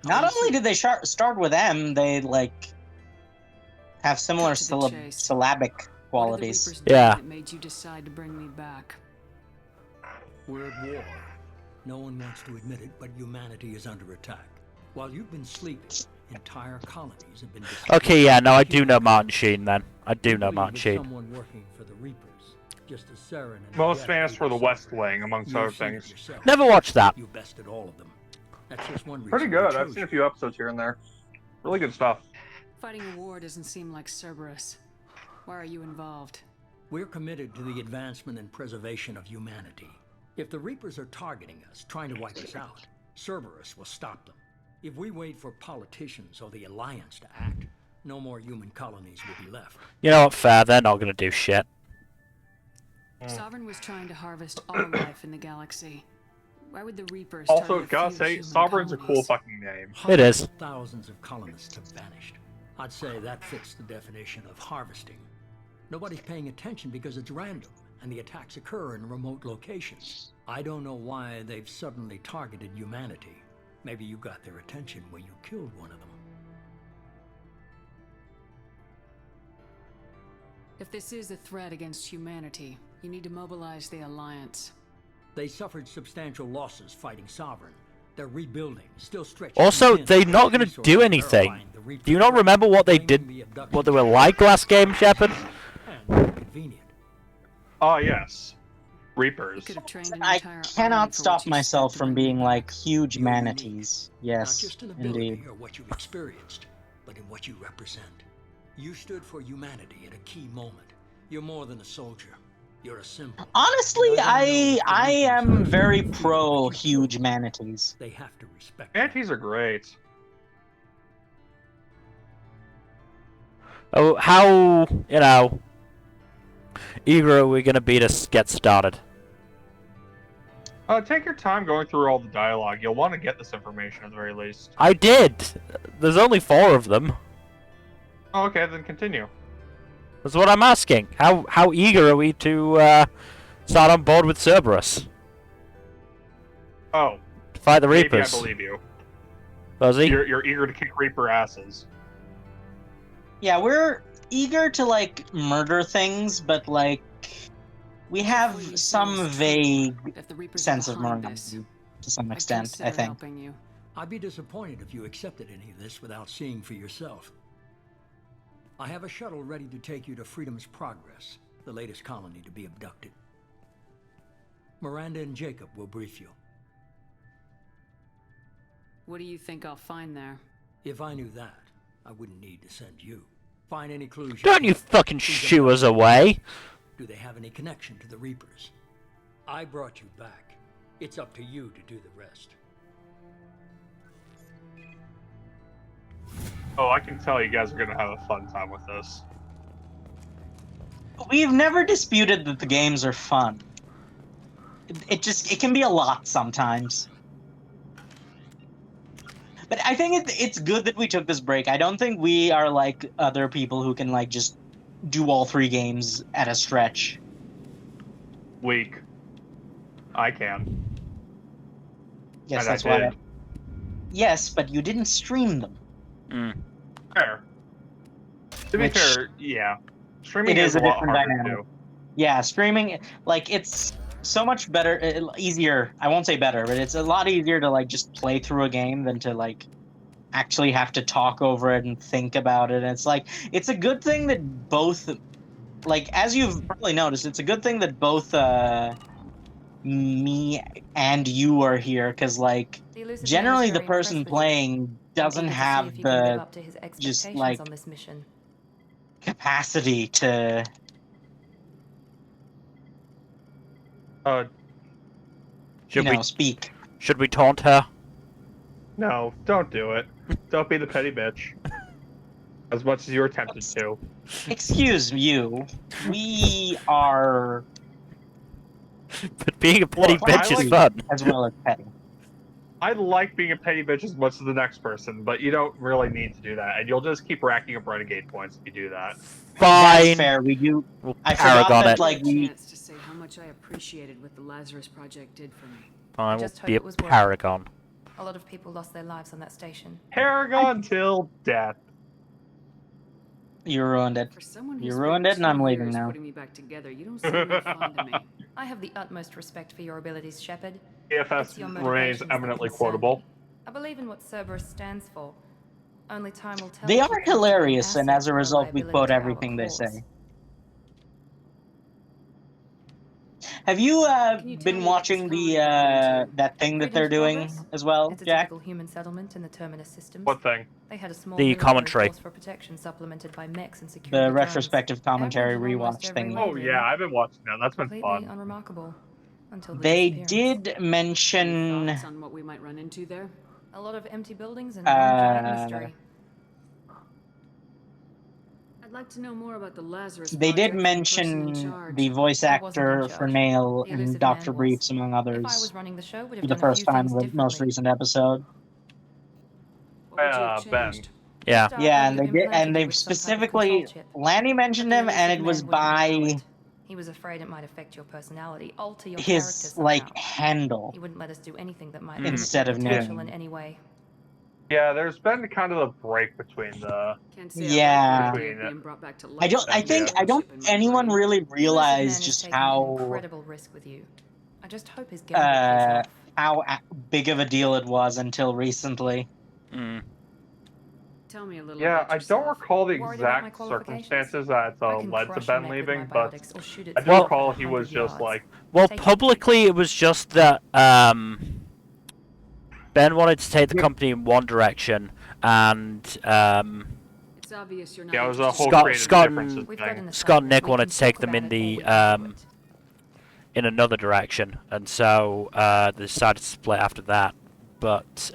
Not only did they start with M, they like have similar syllabic qualities. Yeah. That made you decide to bring me back. We're at war. No one wants to admit it, but humanity is under attack. While you've been sleeping, entire colonies have been destroyed. Okay, yeah, no, I do know Martin Sheen then. I do know Martin Sheen. Someone working for the Reapers, just as Saren and Most famous for The West Wing, amongst other things. Never watched that. You bested all of them. That's just one reason. Pretty good. I've seen a few episodes here and there. Really good stuff. Fighting a war doesn't seem like Cerberus. Why are you involved? We're committed to the advancement and preservation of humanity. If the Reapers are targeting us, trying to wipe us out, Cerberus will stop them. If we wait for politicians or the Alliance to act, no more human colonies will be left. You know what, fair, they're not gonna do shit. Sovereign was trying to harvest all life in the galaxy. Why would the Reapers Also, target a gotta few say, human Sovereign's a cool colonies? fucking name. It is. Hundreds of thousands of colonists have vanished. I'd say that fits the definition of harvesting. Nobody's paying attention because it's random, and the attacks occur in remote locations. I don't know why they've suddenly targeted humanity. Maybe you got their attention when you killed one of them. If this is a threat against humanity, you need to mobilize the Alliance. They suffered substantial losses fighting Sovereign. They're rebuilding, still stretching. Also, they're not gonna do anything. Do you not remember what they did, what they were like last game, Shepard? Convenient. Oh, yes. Reapers. I cannot stop myself from being like huge manatees. Not Yes, just in ability indeed. or what you've experienced, but in what you represent. You stood for humanity at a key moment. You're more than a soldier. You're a symbol. Honestly, I am very pro huge manatees. They have to respect. Manatees are great. Oh, how, you know, eager are we gonna be to get started? Take your time going through all the dialogue. You'll want to get this information at the very least. I did! There's only 4 of them. Oh, okay, then continue. That's what I'm asking. How eager are we to start on board with Cerberus? Oh. To fight the Maybe Reapers? I believe you. Fuzzy? You're eager to kick Reaper asses. Yeah, we're eager to like murder things, but like we have some vague sense of morality to some extent, I think. I'd be disappointed if you accepted any of this without seeing for yourself. I have a shuttle ready to take you to Freedom's Progress, the latest colony to be abducted. Miranda and Jacob will brief you. What do you think I'll find there? If I knew that, I wouldn't need to send you. Find any clues. Don't you fucking shoo us away! Do they have any connection to the Reapers? I brought you back. It's up to you to do the rest. Oh, I can tell you guys are gonna have a fun time with this. We've never disputed that the games are fun. It can be a lot sometimes. But I think it's good that we took this break. I don't think we are like other people who can like just do all 3 games at a stretch. Weak. I can. Yes, And that's I why. did. Yes, but you didn't stream them. Fair. To be Which- fair, yeah. Streaming It is is a a lot different harder dynamic. too. Yeah, streaming, like, it's so much better, easier. I won't say better, but it's a lot easier to, like, just play through a game than to, like, actually have to talk over it and think about it. And it's like, it's a good thing that both, like, as you've probably noticed, it's a good thing that both me and you are here, because, like, The elusive man generally was the very person impressed with you. playing I'm doesn't eager to see have if you can live the up to his just, expectations like, on this mission. capacity to Should speak. Should we taunt her? No, don't do it. Don't be the petty bitch. As much as you're tempted to. Excuse you. We are But being a petty Look, bitch is like- fun. as well as petty. I like being a petty bitch as much as the next person, but you don't really need to do that, and you'll just keep racking up renegade points if you do that. That's Fine. fair. We do. We'll I forgot paragon that, it. like, we. chance to say how much I appreciated what the Lazarus Project did for me. Fine, we'll Just hope be a it was worth it. paragon. A lot of people lost their lives on that station. Paragon till death. You ruined it. For someone who You spent ruined it, and 2 I'm leaving years now. putting me back together, you don't seem very fond of me. I have the utmost respect for your abilities, Shepard. EFS It's your remains motivations that eminently concern quotable. me. I believe in what Cerberus stands for. Only time will tell. They if are you prove to be an hilarious, and asset as a or result, we liability quote to our everything they cause. say. Have you Can you tell been me what watching this the colony got into? that thing that Greetings, they're doing Progress. as well, It's a Jack? typical human settlement in the Terminus systems. What thing? They had a small The military commentary. force for protection supplemented by mechs and security The drones. retrospective commentary Average in almost rewatch every thing. way, Oh really. yeah, I've been watching that. That's been Completely fun. unremarkable. Until the They disappearance. did mention. Thoughts on what we might run into there? A lot of empty buildings and one giant mystery. I'd like to know more about the Lazarus They did Project from the person in mention charge. the voice I wasn't in actor for charge. Nail The and elusive Dr. man was. Briefs, among If I others, was running the show, would have for the done a first few time things in the most differently. recent episode. What would you have Ben. changed? Yeah. Start Yeah, would and have they did, implanted and you they with some type of specifically, control chip. Lanny mentioned But the him, and elusive it was man wouldn't allow by it. He was afraid it might affect your personality, alter your his, character somehow. like, handle. He wouldn't let us do anything that might Instead limit of your potential name. in any way. Yeah, there's been kind of a break between the. Can't say Yeah. I like the idea of being brought back to life. I don't think anyone really The elusive realized man has just taken an how incredible risk with you. I just hope his gamble pays off. big of a deal it was until recently. Tell me a little Yeah, about I yourself. don't recall the Worried about my exact qualifications? circumstances that I can led to crush a Ben mech with leaving, my but biotics or shoot it I do through recall at he was 100 just yards. like, Well, Take it publicly, it was just that Ben wanted to take the company in one direction, and It's obvious you're not yeah, it was a interested. whole Scott- creative Scott differences and- We've got an thing. Scott and assignment. Nick We wanted can to take talk them in about it the when we come to it. in another direction, and so they decided to split after that. But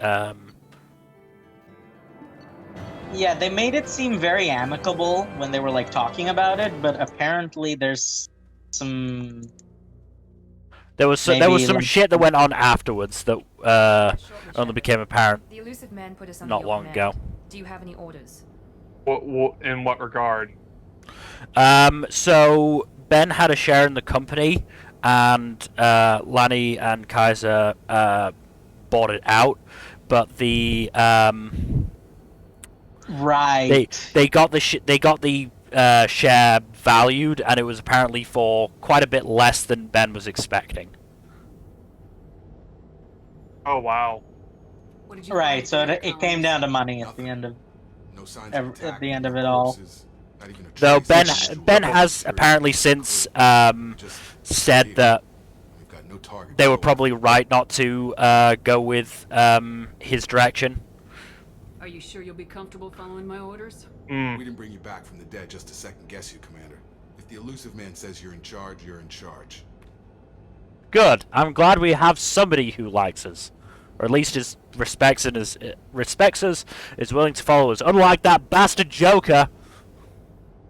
Yeah, they made it seem very amicable when they were, like, talking about it, but apparently there's some... there was some Maybe, like- shit that went on afterwards that only became apparent The elusive man put us under not your long command. ago. Do you have any orders? In what regard? So Ben had a share in the company, and Lanny and Kaiser bought it out, but the Right. they got the share valued, and it was apparently for quite a bit less than Ben was expecting. Oh wow. What did you Right, find so in the it came colonies? down to money at the end of No signs Ev- of attack, at the end of no it all. corpses, not even a Though trace of Ben actual has security apparently crew. since Just said data. that We've got no target they to were go probably after. right not to go with his direction. Are you sure you'll be comfortable following my orders? We didn't bring you back from the dead just to second guess you, Commander. If the elusive man says you're in charge, you're in charge. Good. I'm glad we have somebody who likes us, or at least respects us, is willing to follow us. Unlike that bastard Joker.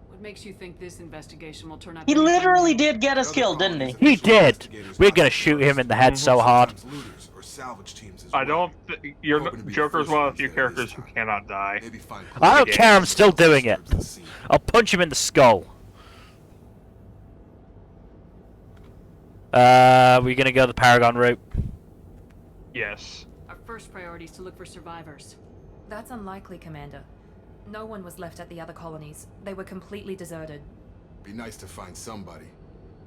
What makes you think this investigation will turn out He to be literally friendly? did get us Other killed, didn't colonies he? He official did. investigators We're not gonna the shoot him first. in the head so hard. Sometimes looters or salvage teams as I well. don't. You're Hoping to be the Joker's first one of the ones few there characters this who time. cannot die. Maybe find I don't clues care, I'm that still doing it. disturbs the scene. I'll punch him in the skull. We gonna go the Paragon route? Yes. Our first priority is to look for survivors. That's unlikely, Commander. No one was left at the other colonies. They were completely deserted. Be nice to find somebody.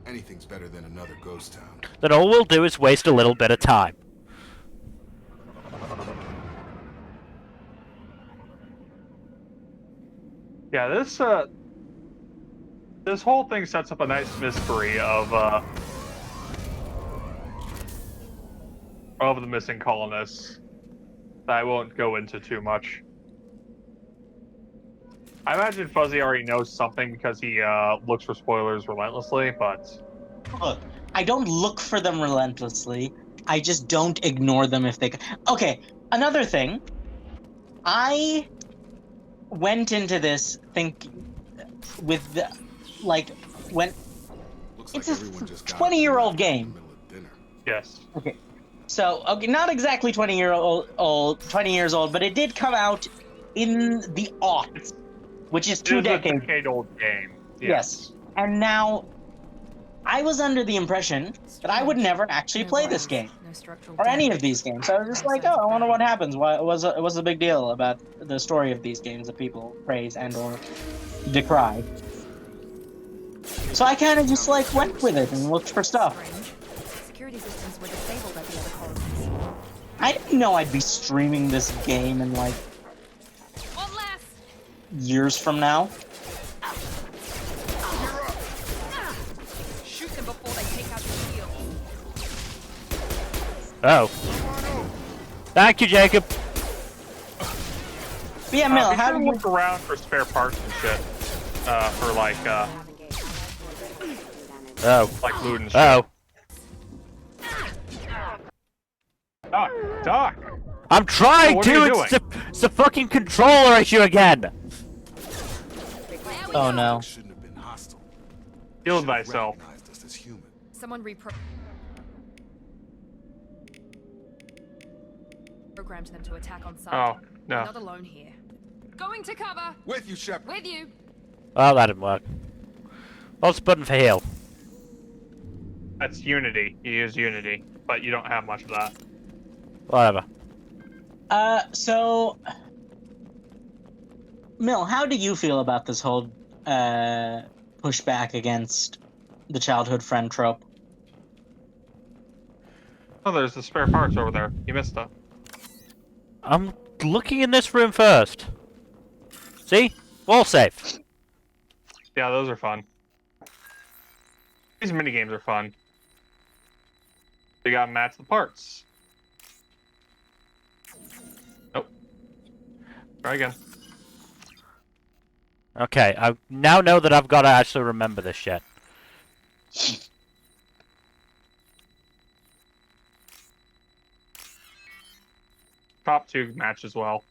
Anything's better than another ghost town. Then all we'll do is waste a little bit of time. Yeah, this whole thing sets up a nice mystery of the missing colonists that I won't go into too much. I imagine Fuzzy already knows something because he looks for spoilers relentlessly, but... Look, I don't look for them relentlessly. I just don't ignore them if they... Okay, another thing. I went into this with the... Like, when... Looks It's like a everyone just got 20-year-old in game. the middle of dinner. Yes. Okay. So, okay, not exactly 20 years old, but it did come out in the aughts, which is 2 decades. A decade-old game. Yes. And now, I was under the impression that I would never actually play this game. Or any of these games. So I was just like, oh, I wonder what happens. What's the big deal about the story of these games that people praise and or decry? So I kind of just, like, went with it and looked for stuff. Security systems were disabled at the other colonies. I didn't know I'd be streaming this game in, like, years from now. Shoot them before they take out the shield. Oh. Thank you, Jacob. But yeah, Mel, how do you look around for spare parts and shit? For like like loot and shit. Oh. Doc! I'm trying What are you to! It's the fucking controller issue again! Oh no. Shouldn't have been hostile. Heal thyself. Recognized us as human. Someone programmed them to attack on sight. Oh, no. We're not alone here. Going to cover! With you, Shepard. With you! Oh, that didn't work. What's the button for heal? That's Unity. You use Unity, but you don't have much of that. Whatever. So... Mill, how do you feel about this whole, pushback against the childhood friend trope? Oh, there's the spare parts over there. You missed them. I'm looking in this room first. See? Wall safe. Yeah, those are fun. These minigames are fun. You gotta match the parts. Nope. Try again. Okay, I now know that I've got to actually remember this shit. Top 2 match as well.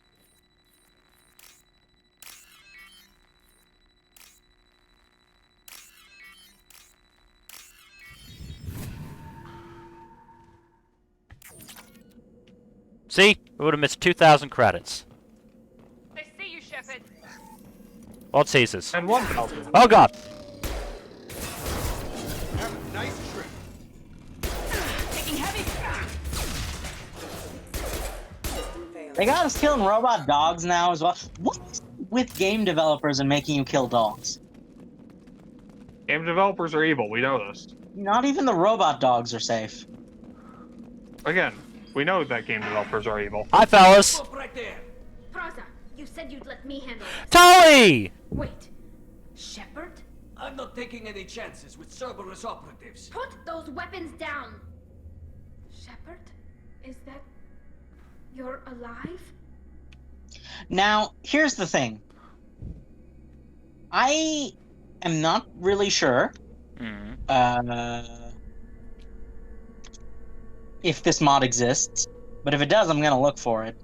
See? We would have missed 2,000 credits. They see you, Shepard. What's Caesar's? And 1,000. Oh god! Have a nice trip. Taking heavy. They got us killing robot dogs now as well. What's with game developers and making you kill dogs? Game developers are evil, we know this. Not even the robot dogs are safe. Again, we know that game developers are evil. Hi, fellas! Right there. Praza, you said you'd let me handle this. Tully! Wait. Shepard? I'm not taking any chances with Cerberus operatives. Put those weapons down! Shepard? Is that... You're alive? Now, here's the thing. I am not really sure if this mod exists, but if it does, I'm gonna look for it.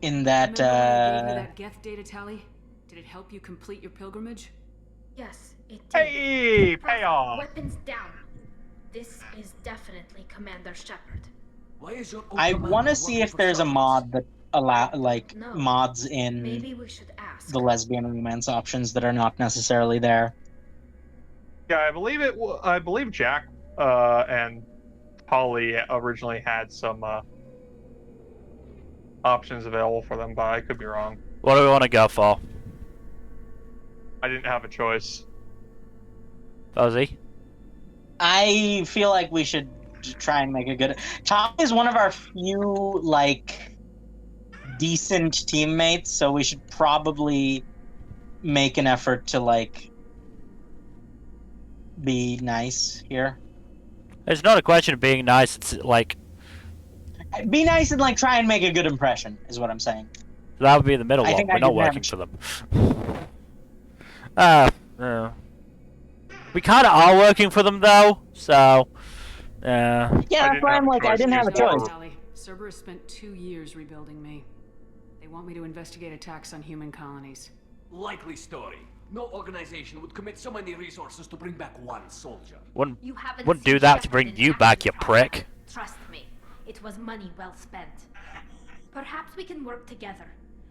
In that, Remember when I gave you that Geth data tally? Did it help you complete your pilgrimage? Yes, it did. Hey! Praza, Payoff! weapons down. This is definitely Commander Shepard. Why is your I want to see if there's a mod that No. mods in Maybe we should ask. the lesbian romance options that are not necessarily there. Yeah, I believe Jack and Holly originally had some options available for them, but I could be wrong. What do we want to go for? I didn't have a choice. Fuzzy? I feel like we should try and make a good. Tom is one of our few like decent teammates, so we should probably make an effort to like be nice here. It's not a question of being nice. It's like Be nice and like try and make a good impression is what I'm saying. that would be the middle I one. think We're I not didn't have working for them. We kind of are working for them though, so. Yeah, that's why I'm like I didn't have a choice. Cerberus spent 2 years rebuilding me. They want me to investigate attacks on human colonies. Likely story. No organization would commit so many resources to bring back one soldier. Wouldn't do that to bring you back, you prick. Trust me, it was money well spent. Perhaps we can work together.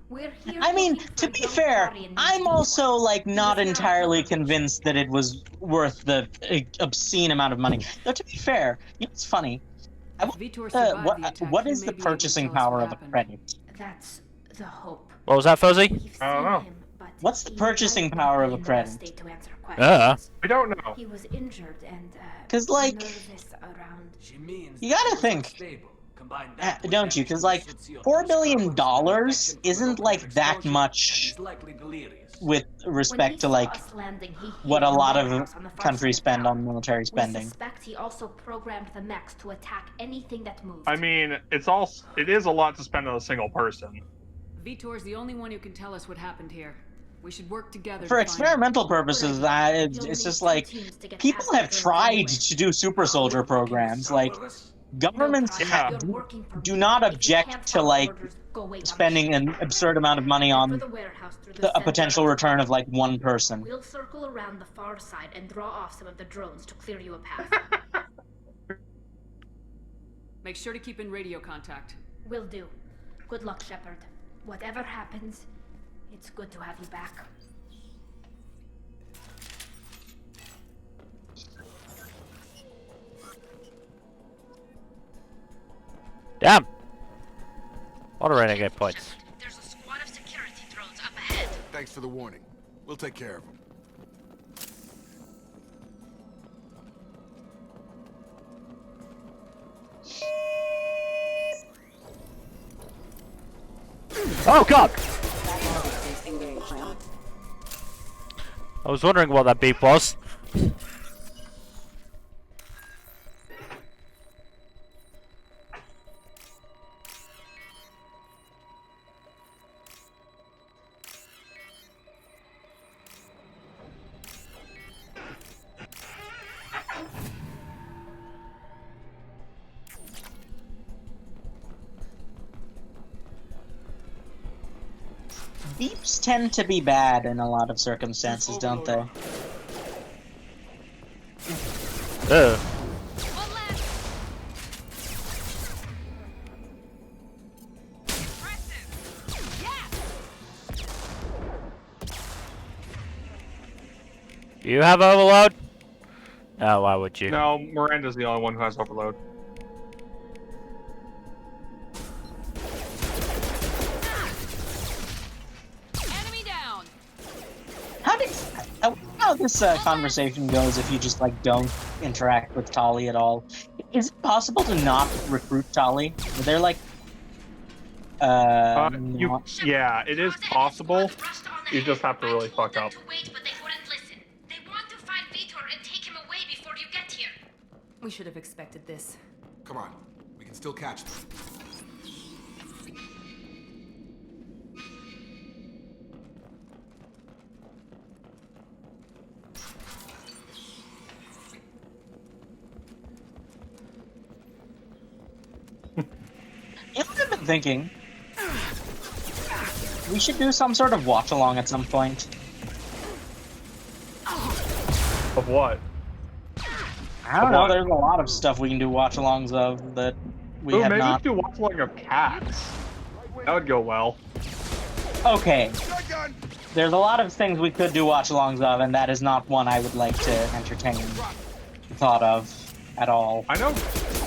We're here. I mean, to be fair, I'm also like not entirely convinced that it was worth the obscene amount of money. Though to be fair, it's funny. What is the purchasing power of a credit? That's the hope. What was that, Fuzzy? I don't know. What's the purchasing power of a credit? We don't know. He was injured and Because like, nervous around. you gotta think, don't you? Because like, $4 billion isn't like that much with respect to like what a lot of countries spend on military spending. We suspect he also programmed the mechs to attack anything that moved. I mean, it is a lot to spend on a single person. Vitor's the only one who can tell us what happened here. We should work together. For experimental purposes, it's just like people have tried to do super soldier programs. Like governments do not object to like spending an absurd amount of money on a potential return of like one person. We'll circle around the far side and draw off some of the drones to clear you a path. Make sure to keep in radio contact. Will do. Good luck, Shepard. Whatever happens, it's good to have you back. Damn! What are renegade points? There's a squad of security drones up ahead. Thanks for the warning. We'll take care of them. Oh god! I was wondering what that beep was. Beeps tend to be bad in a lot of circumstances, don't they? Ugh. Do you have overload? No, why would you? No, Miranda's the only one who has overload. How this conversation goes if you just like don't interact with Tali at all. Is it possible to not recruit Tali? Are there like yeah, it is possible. You just have to really fuck up. We should have expected this. Come on, we can still catch them. You know what I've been thinking? We should do some sort of watch along at some point. Of what? I don't know, there's a lot of stuff we can do watch alongs of that we have maybe not. we could do watch along of cats. That would go well. Okay. There's a lot of things we could do watch-alongs of, and that is not one I would like to entertain the thought of at all. I know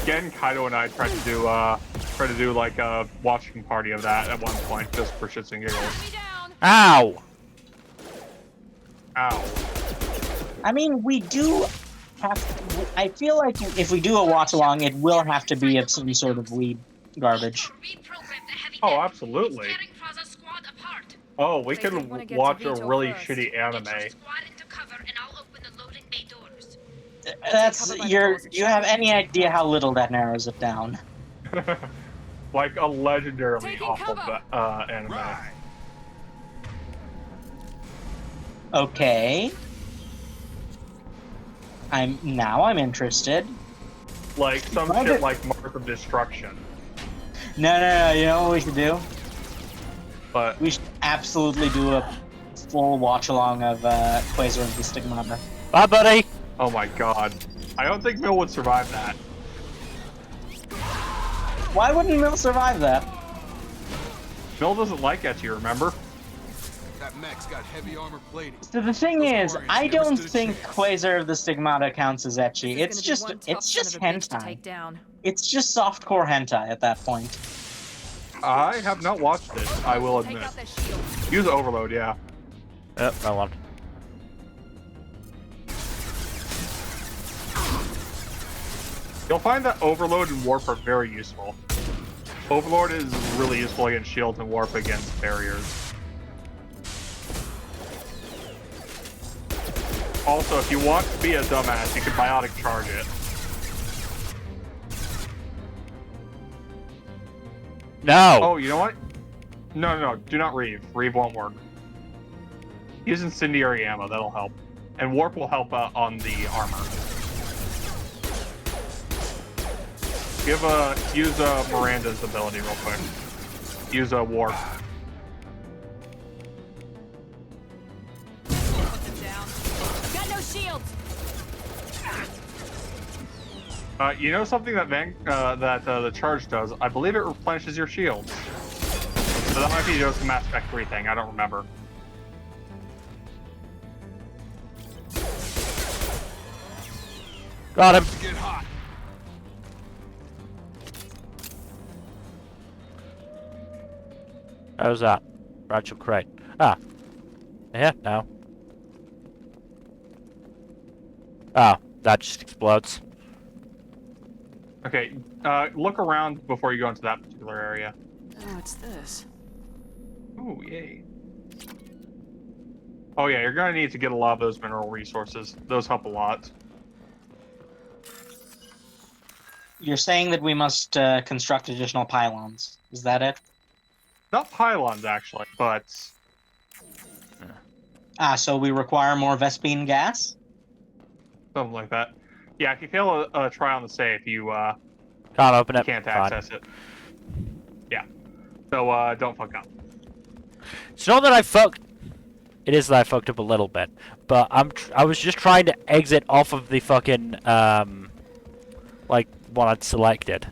Gen, Kaido, and I tried to do like a watching party of that at one point, just for shits and giggles. Ow! Ow. I mean, we do have. I feel like if we do a watch-along, it will have to be of some sort of weed garbage. Oh, absolutely. Oh, we can watch a really shitty anime. That's you have any idea how little that narrows it down? Like a legendarily awful anime. Okay. I'm interested. Like some shit like Mark of Destruction. No. You know what we should do? But we should absolutely do a full watch along of Quasar of the Stigmata. Bye, buddy. Oh my god. I don't think Mill would survive that. Why wouldn't Mill survive that? Mill doesn't like Etchy, remember? That mech's got heavy armor plating. So the thing is, I don't think Quasar of the Stigmata counts as ecchi. It's just hentai. It's just softcore hentai at that point. I have not watched it, I will admit. Use Overload, yeah. Yep, I want. You'll find that Overload and Warp are very useful. Overlord is really useful against shields and Warp against barriers. Also, if you want to be a dumbass, you can biotic charge it. No! Oh, you know what? No, do not Reeve. Reeve won't work. Use incendiary ammo, that'll help. And Warp will help on the armor. Use Miranda's ability real quick. Use a Warp. Got no shields. You know something that the charge does? I believe it replenishes your shields. So that might be just a Mass Effect 3 thing. I don't remember. Got him. Get hot. How's that? Rachel crate. Ah. Yeah, no. Oh, that just explodes. Okay, look around before you go into that particular area. Oh, what's this? Ooh, yay. Oh yeah, you're gonna need to get a lot of those mineral resources. Those help a lot. You're saying that we must construct additional pylons. Is that it? Not pylons, actually, but... So we require more Vespine gas? Something like that. Yeah, if you fail a try on the safe, you can't open it. Can't access it. Yeah. So don't fuck up. It's not that I fucked. It is that I fucked up a little bit, but I was just trying to exit off of the fucking like one I'd selected.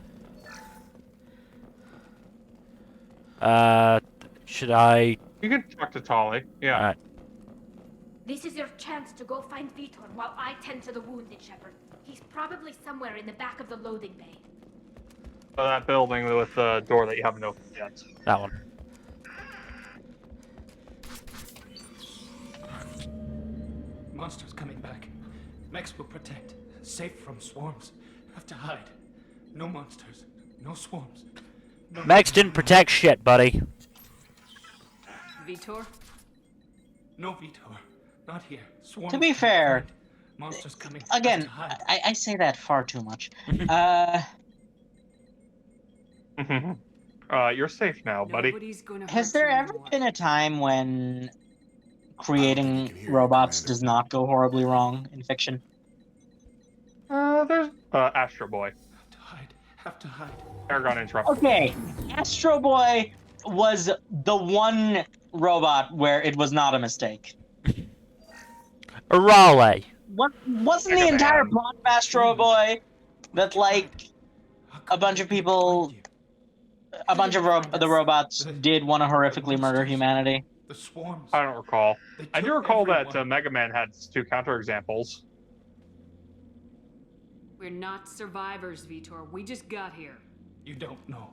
Should I? You can talk to Tolly. Yeah. Alright. This is your chance to go find Vitor while I tend to the wounded shepherd. He's probably somewhere in the back of the loading bay. So that building with the door that you haven't opened yet. That one. Monsters coming back. Mechs will protect. Safe from swarms. Have to hide. No monsters. No swarms. No Max didn't protect shit, buddy. Vitor? No Vitor. Not here. Swarms. To be fair, monsters coming. Again, I say that far too much. You're safe now, buddy. Has there ever been a time when creating robots does not go horribly wrong in fiction? There's Astro Boy. Have to hide. Aragon interrupted. Okay, Astro Boy was the one robot where it was not a mistake. Raleigh. Wasn't the entire plot of Astro Boy that, like, a bunch of people, a bunch of the robots did want to horrifically murder humanity? The swarms. I don't recall. They I do took recall that everyone. Mega Man had 2 counterexamples. We're not survivors, Vitor. We just got here. You don't know.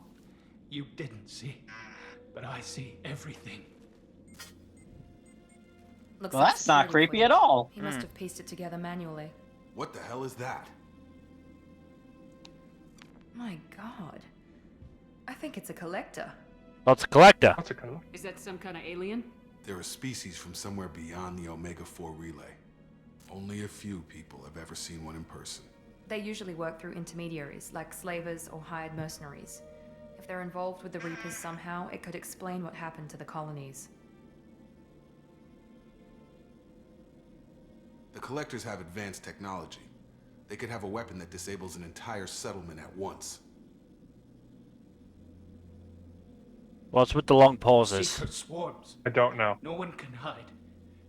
You didn't see. But I see everything. Looks Well, like that's not security creepy at footage. all. He must have pieced it together manually. What the hell is that? My god. I think it's a collector. Well, it's a collector. What's it called? Is that some kind of alien? They're a species from somewhere beyond the Omega-4 relay. Only a few people have ever seen one in person. They usually work through intermediaries, like slavers or hired mercenaries. If they're involved with the Reapers somehow, it could explain what happened to the colonies. The Collectors have advanced technology. They could have a weapon that disables an entire settlement at once. What's with the long pauses? Seeker swarms. I don't know. No one can hide.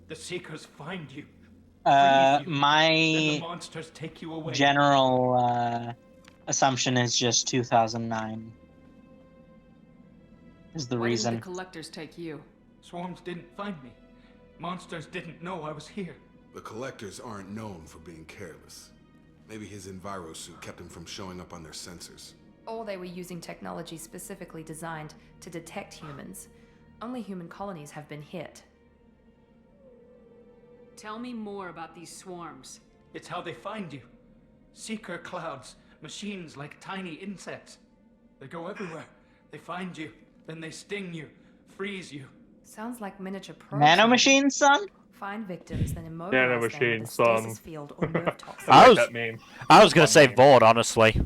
The Seekers find you. Uh, Freeze you. Then the my monsters take you away. general assumption is just 2009. Is the Why reason. didn't the collectors take you? Swarms didn't find me. Monsters didn't know I was here. The Collectors aren't known for being careless. Maybe his Enviro suit kept him from showing up on their sensors. Or they were using technology specifically designed to detect humans. Only human colonies have been hit. Tell me more about these swarms. It's how they find you. Seeker clouds, machines like tiny insects. They go everywhere. They find you, then they sting you, freeze you. Sounds like miniature probes. Nanomachines, son? Find victims, then immobilize them with a Nanomachines, stasis field or nerve toxin. I was, that meme. I was gonna say Vord, honestly.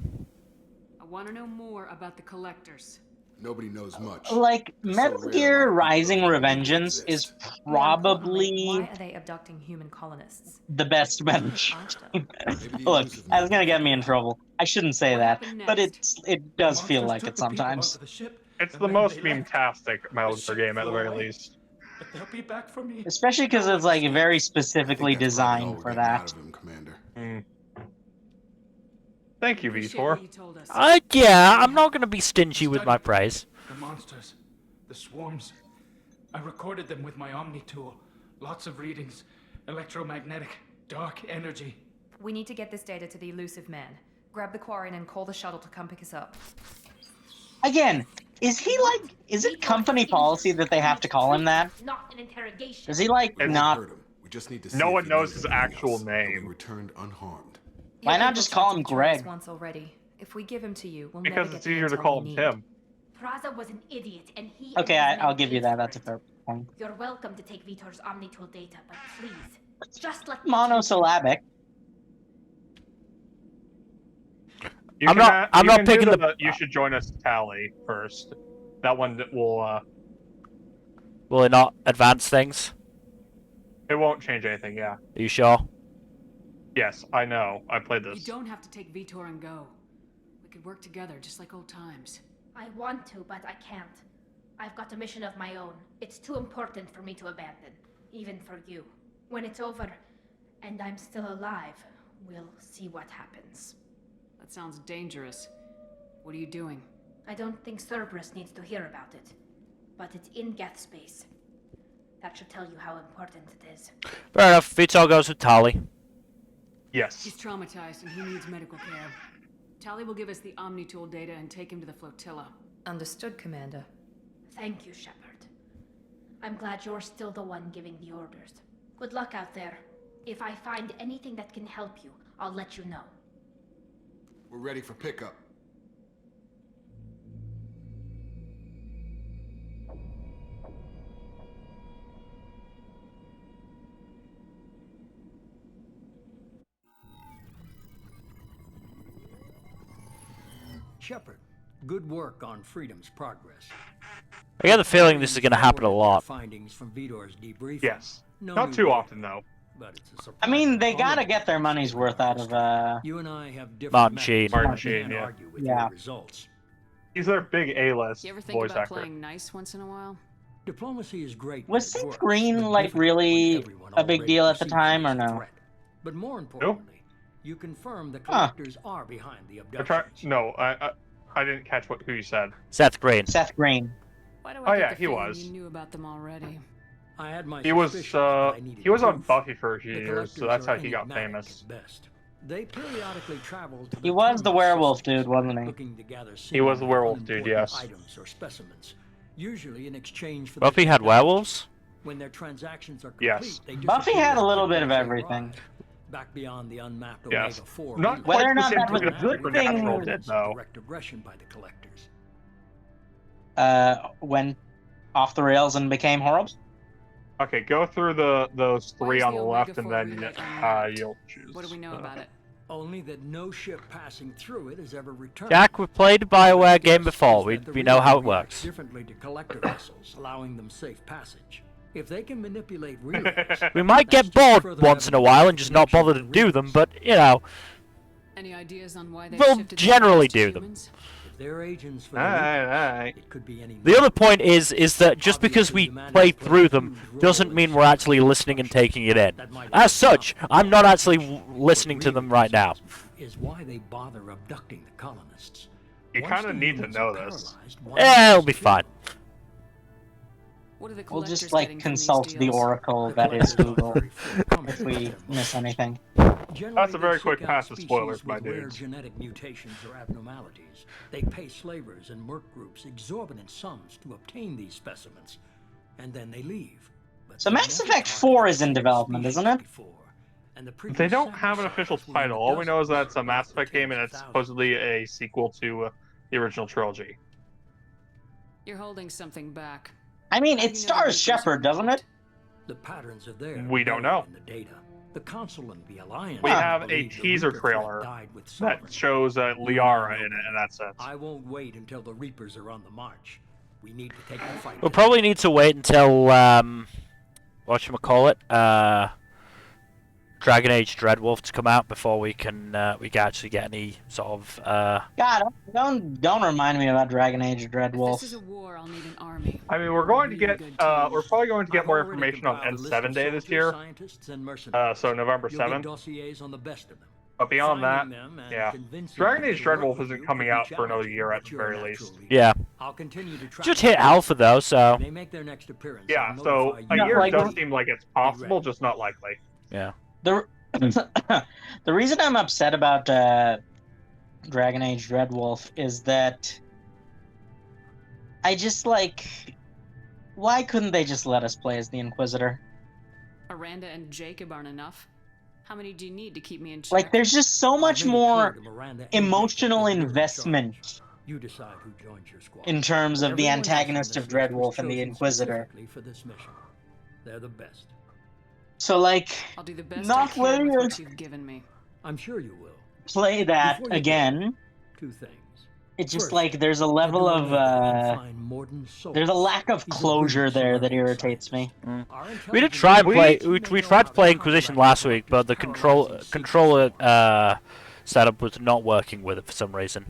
I want to know more about the collectors. Nobody knows much. Like, It's so Metal rare Gear a lot of Rising people don't know they Revengeance is exist. More importantly, probably why are they abducting human colonists? the best Metal After. Maybe the Look, use of that's gonna get me in trouble. I shouldn't say What that, happened but next? it does The feel monsters like took it the people sometimes. onto the ship, It's and the then most they left. meme-tastic Metal The Gear ship game at the flew very away. least. But they'll be back for me. Especially because No it's one like very escapes. specifically I think that's probably all designed we're for getting out that. of him, Commander. Thank you, Appreciate Vitor. what you told us. Yeah, I'm not gonna be stingy with my praise. The monsters, the swarms. I recorded them with my Omni tool. Lots of readings. Electromagnetic, dark energy. We need to get this data to the elusive man. Grab the Quarian and call the shuttle to come pick us up. Again, is it company policy that they have to call him that? Not an interrogation. Does he like It's- not? Heard him. We just need to see No if one he knows knows his anything actual else, but we name. returned unharmed. Why Your not people just tried call to him betray us Greg? once already. If we give him to you, we'll Because never get it's the easier to intel call we him need. Tim. Praza was an idiot, and he. Okay, and his men I'll give you paid that. for That's a it. fair point. You're welcome to take Vitor's Omnitool data, but please, just let Monosyllabic. You I'm can, not- I'm you not can do picking the- You should join us tally first. That one that will. Will it not advance things? It won't change anything. Yeah. Are you sure? Yes, I know. I played You this. don't have to take Vitor and go. We could work together just like old times. I want to, but I can't. I've got a mission of my own. It's too important for me to abandon, even for you. When it's over, and I'm still alive, we'll see what happens. That sounds dangerous. What are you doing? I don't think Cerberus needs to hear about it, but it's in Geth space. That should tell you how important it is. Fair enough. Vitor goes with Tali. Yes. He's traumatized and he needs medical care. Tali will give us the Omnitool data and take him to the flotilla. Understood, Commander. Thank you, Shepard. I'm glad you're still the one giving the orders. Good luck out there. If I find anything that can help you, I'll let you know. We're ready for pickup. Shepard, good work on Freedom's progress. I get the feeling this is gonna happen a lot. Findings from Vitor's debriefing. Yes. No Not new too data, often though. but it's a I mean, surprising they gotta quality. get their money's worth out of You and I have different Martin methods. Sheen. Martin We Sheen, can't yeah. argue with Yeah. your results. He's their big A-list You ever think voice about actor. playing nice once in a while? Diplomacy is great. Was when it Seth works, Green, but like, difficult really when everyone a big already deal at the perceives time, it or as a no? threat. But more importantly, you confirm the Huh. collectors are behind the I try. abductions. No, I didn't catch who you said. Seth Green. Seth Green. Why do Oh, I get yeah, the he feeling was. you knew about them already? I had my He was suspicions, but I needed he was on proof. Buffy for a few The years, so collectors that's how are he got enigmatic famous. at best. They periodically travel to He the was the terminal werewolf systems, dude, wasn't he? looking to gather He was the seemingly werewolf dude, unimportant yes. items or specimens, usually in exchange for Buffy their had technology. werewolves? When their transactions are complete, Yes. they Buffy disappear had a as little bit quickly of as they everything. arrived, back beyond the unmapped Yes. Omega-4 Not relay. quite Whether or the not same that was thing a that good Supernatural thing- did, though. Direct aggression by the collectors. Went off the rails and became horrible. Okay, go through those three is on the the left, and Omega-4 then relay unmapped? you'll choose. What do we know about it? Only that no ship passing through it has ever returned. Jack, we've played a BioWare game Guess before. is We that the know how it relay reacts works. differently to collector vessels, allowing them safe passage. If they can manipulate relays, We might that's get just bored further once in a evidence while of and just not connection bother to to the do them, readers. but, you know, Any ideas on why they we'll shifted generally their focus to do them. humans? If they're agents for the Alright. Reapers, it could be any The other point is that just because we play through them doesn't mean we're actually listening and taking it in. As such, I'm not actually listening to them right now. is why they bother abducting the colonists. You Once kind of the need to humans know are this. paralyzed, why not It'll just be kill fine. them? What are the We'll collectors just like getting from these consult the deals? oracle The that is collectors are Google very forthcoming if with we their miss motives. anything. Generally, That's a very they quick seek out pass of spoilers, species my with rare dudes. genetic mutations or abnormalities. They pay slavers and merc groups exorbitant sums to obtain these specimens, and then they leave. But So they Mass never Effect target 4 a is in single development, species isn't it? before, and the They previous don't sample have an official sizes were in the title. All we know is that it's a dozens, Mass not the Effect game, and tens it's of thousands. supposedly a sequel to the original trilogy. You're holding something back. I mean, How do it you know the stars Reapers are Shepard, doesn't it? The patterns are there. We don't buried know. in the data. The Council and the Alliance We have a believe the teaser Reaper threat trailer died with that sovereignty. shows You and I Liara know in it, better. in that sense. I won't wait until the Reapers are on the march. We need to take the fight. We'll to probably them. need to wait until, whatchamacallit, Dragon Age Dreadwolf to come out before we can actually get any sort of, God, don't remind me about Dragon Age If Dreadwolf. this is a war, I'll need an army. I mean, we're going to Really get, good team. we're probably going to get I've more already information on compiled a list N7 of Day this soldiers, year, scientists, and mercenaries. so November You'll get 7th. dossiers on the best of them. But beyond that, Finding them and yeah. convincing Dragon them Age to work Dreadwolf with isn't you coming could be out for another challenging, year at but the you're a very natural least. leader. yeah. I'll continue to track Just them. hit Alpha, though, so, When they make their next appearance, Yeah, I'll so notify a you. year like- does seem like it's possible, just not likely. yeah. The the reason I'm upset about Dragon Age Dreadwolf is that I just like, why couldn't they just let us play as the Inquisitor? Aranda and Jacob aren't enough. How many do you need to keep me in check? Like, there's just so much I've made it more clear to Miranda and emotional Jacob that you're in investment charge. You decide who joins your squad. in terms of the Everyone else on antagonist this of list was Dreadwolf and the chosen Inquisitor. specifically for this mission. They're the best. So, like, I'll do the best not I can with letting what us you've given me. I'm sure you will. play that Before you go, again, Two things. it's just First, like there's a head level to of Omega and find Morden there's a Solis. lack of He's a closure brilliant there that Sumerian irritates me. scientist. Our We did intelligence try and play. agency We may tried know to how play to Inquisition combat last week, but the collectors' controller paralyzing setup was not working with it for some reason.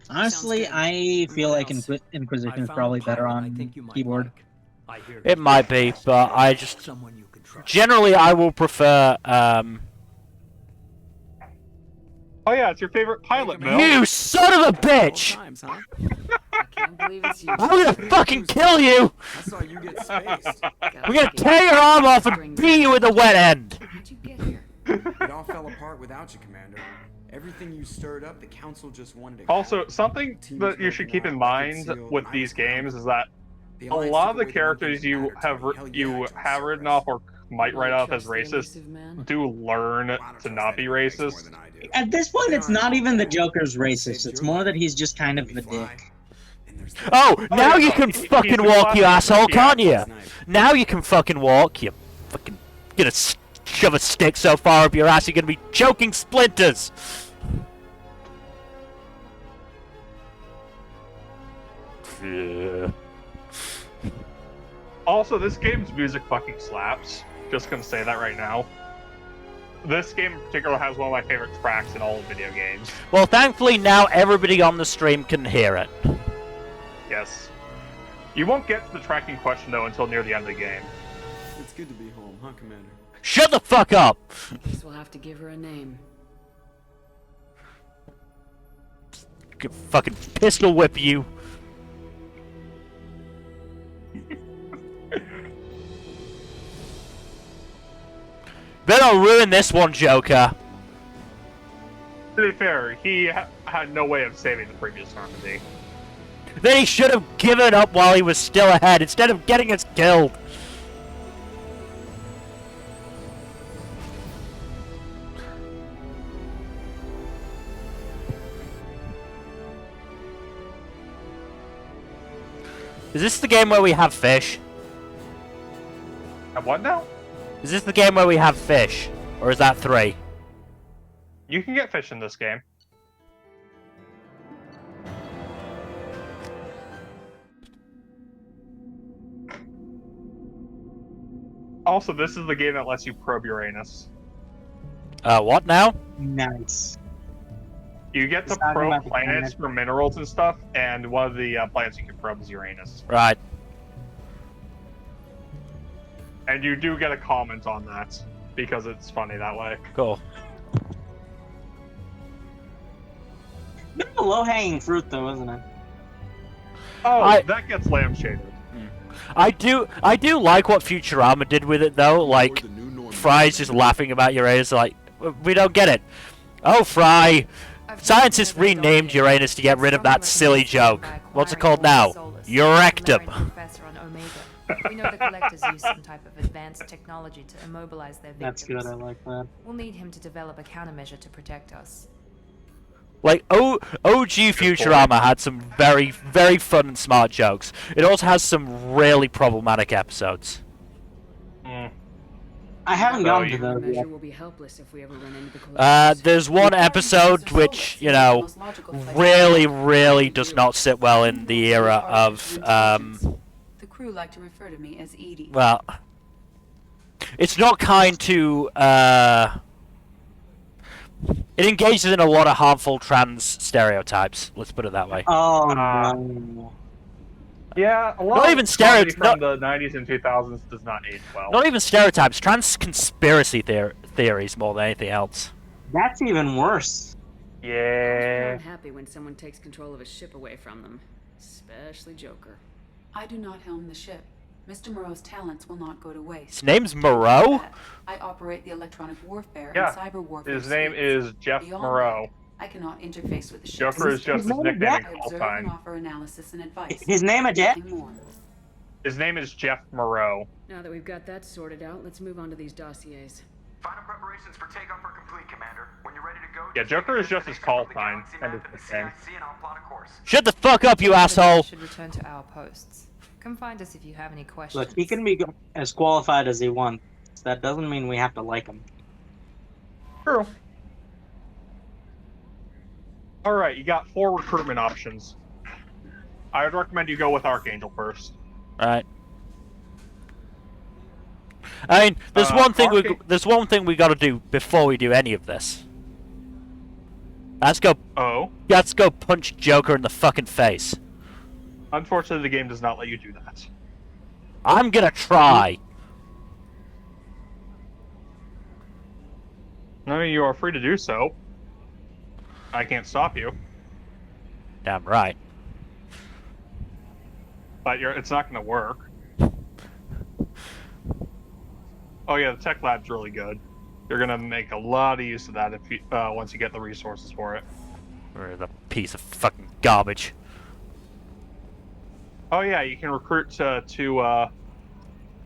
Honestly, good. I feel What like else? Inquisition I is found probably a better pilot I on think you might keyboard. like. I hear It he's might be, fast but and I just someone you can trust. generally I will prefer. Oh yeah, it's your favorite pilot, Mel. You son of a bitch! Times, huh? I can't believe it's you. I'm gonna fucking kill you! I saw you get spaced. I'm gonna tear your arm off and beat you with the wet end. How'd you get here? It all fell apart without you, Commander. Everything you stirred up, the Council just wanted to. Also, something that you should keep in mind with these games is that a lot of the characters you have written off or might write off as racist do learn to not be racist. At this point, it's not even the Joker's racist. It's more that he's just kind of the dick. Oh, now you can He's fucking the walk, you classic asshole, hippie can't you? asshole. Now you can fucking walk, you fucking gonna shove a stick so far up your ass you're gonna be choking splinters. Yeah. Also, this game's music fucking slaps. Just gonna say that right now. This game in particular has one of my favorite tracks in all of video games. Well, thankfully now everybody on the stream can hear it. Yes. You won't get to the track in question though until near the end of the game. It's good to be home, huh, Commander? Shut the fuck up! Guess we'll have to give her a name. Fucking pistol whip you. Better ruin this one, Joker. To be fair, he had no way of saving the previous Normandy. Then he should have given up while he was still ahead, instead of getting us killed. Is this the game where we have fish? What now? Is this the game where we have fish? Or is that 3? You can get fish in this game. Also, this is the game that lets you probe Uranus. What now? Nice. You get to It's talking probe about the planets planet. for minerals and stuff, and one of the planets you can probe is Uranus. Right. And you do get a comment on that, because it's funny that way. Cool. Bit of a low-hanging fruit, though, isn't it? Oh, that gets lampshaded. I do like what Futurama did with it though. Like, Fry's just laughing about Uranus. Like, we don't get it. Oh, Fry! Scientists renamed Uranus to get rid of that silly joke. What's it called now? Urectum. Professor on Omega. We know the collectors use some type of advanced technology to immobilize their victims. That's good, I like that. We'll need him to develop a countermeasure to protect us. Like, OG Futurama had some very, very fun and smart jokes. It also has some really problematic episodes. I haven't gone to those Countermeasure yet. will be helpless if we ever run into the collectors. There's one episode which, you know, really, really does not sit well in the era of, The crew like to refer to me as Edie. well, it's not kind to, it engages in a lot of harmful trans stereotypes. Let's put it that way. Oh, no. Yeah, a lot Not of even comedy stereotypes. from the 90s and 2000s does not age well. Not even stereotypes. Trans conspiracy theories more than anything else. That's even worse. Yeah. I'm happy when someone takes control of a ship away from them, especially Joker. I do not helm the ship. Mr. Moreau's talents will not go to waste. His name's Moreau? I operate the electronic warfare Yeah. and cyber warfare. His name suites. is Jeff Beyond Moreau. that, I cannot interface with the ship. Joker is just his nickname I at all observe and time. offer analysis and advice. His name is Jeff? Nothing more. His name is Jeff Moreau. Now that we've got that sorted out, let's move on to these dossiers. Final preparations for takeoff are complete, Commander. When you're ready to go, Yeah, Joker is just his call sign. And his nickname. and I'll plot a course. Shut the fuck up, you asshole! Should return to our posts. Come find us if you have any questions. Look, he can be as qualified as he wants. That doesn't mean we have to like him. True. Alright, you got 4 recruitment options. I would recommend you go with Archangel first. Right. I mean, there's one thing we got to do before we do any of this. Let's go. Oh. Let's go punch Joker in the fucking face. Unfortunately, the game does not let you do that. I'm gonna try. I mean, you are free to do so. I can't stop you. Damn right. But it's not going to work. Oh yeah, the tech lab's really good. You're going to make a lot of use of that if you, once you get the resources for it. Or the piece of fucking garbage. Oh yeah, you can recruit the 2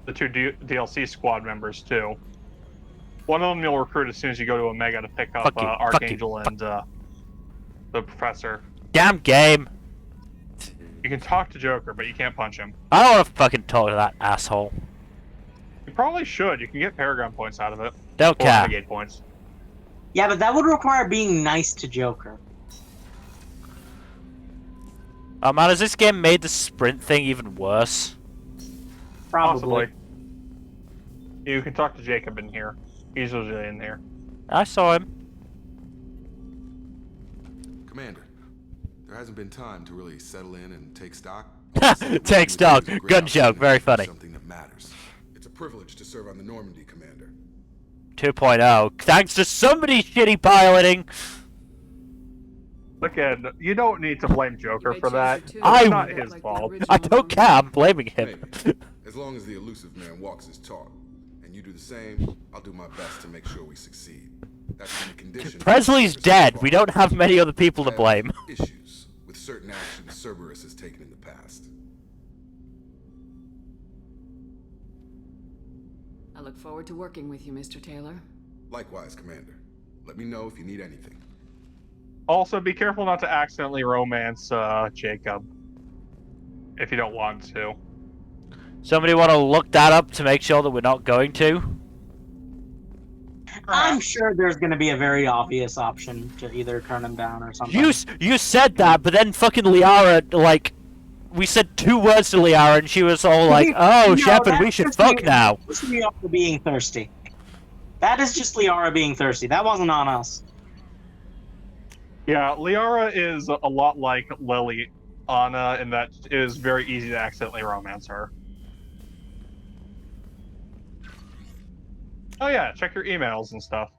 DLC squad members too. One of them you'll recruit as soon as you go to Omega to pick up Archangel and the Professor. Damn game. You can talk to Joker, but you can't punch him. I don't want to fucking talk to that asshole. You probably should. You can get Paragon points out of it. Don't or care. Renegade points. Yeah, but that would require being nice to Joker. Oh man, has this game made the sprint thing even worse? Probably. Possibly. You can talk to Jacob in here. He's usually in here. I saw him. Commander, there hasn't been time to really settle in and take stock. Take stock. Gun joke. Very funny. Something that matters. It's a privilege to serve on the Normandy, Commander. 2.0. Thanks to somebody shitty piloting. Look at you don't need to blame Joker for that. It's I- not his fault. I don't care. I'm blaming him. As long as the elusive man walks his talk. and you do the same, I'll do my best to make sure we succeed. That's been a condition. Presley's dead. We don't have many other people to blame. Issues with certain actions Cerberus has taken in the past. I look forward to working with you, Mr. Taylor. Likewise, Commander. Let me know if you need anything. Also, be careful not to accidentally romance Jacob. If you don't want to. Somebody want to look that up to make sure that we're not going to? I'm sure there's going to be a very obvious option to either turn him down or something. You said that, but then fucking Liara, like, we said 2 words to Liara, and she was all like, "Oh, No, Shepard, that's we should just fuck now." That's Liara being thirsty. That is just Liara being thirsty. That wasn't on us. Yeah, Liara is a lot like Liliana in that it is very easy to accidentally romance her. Oh yeah, check your emails and stuff.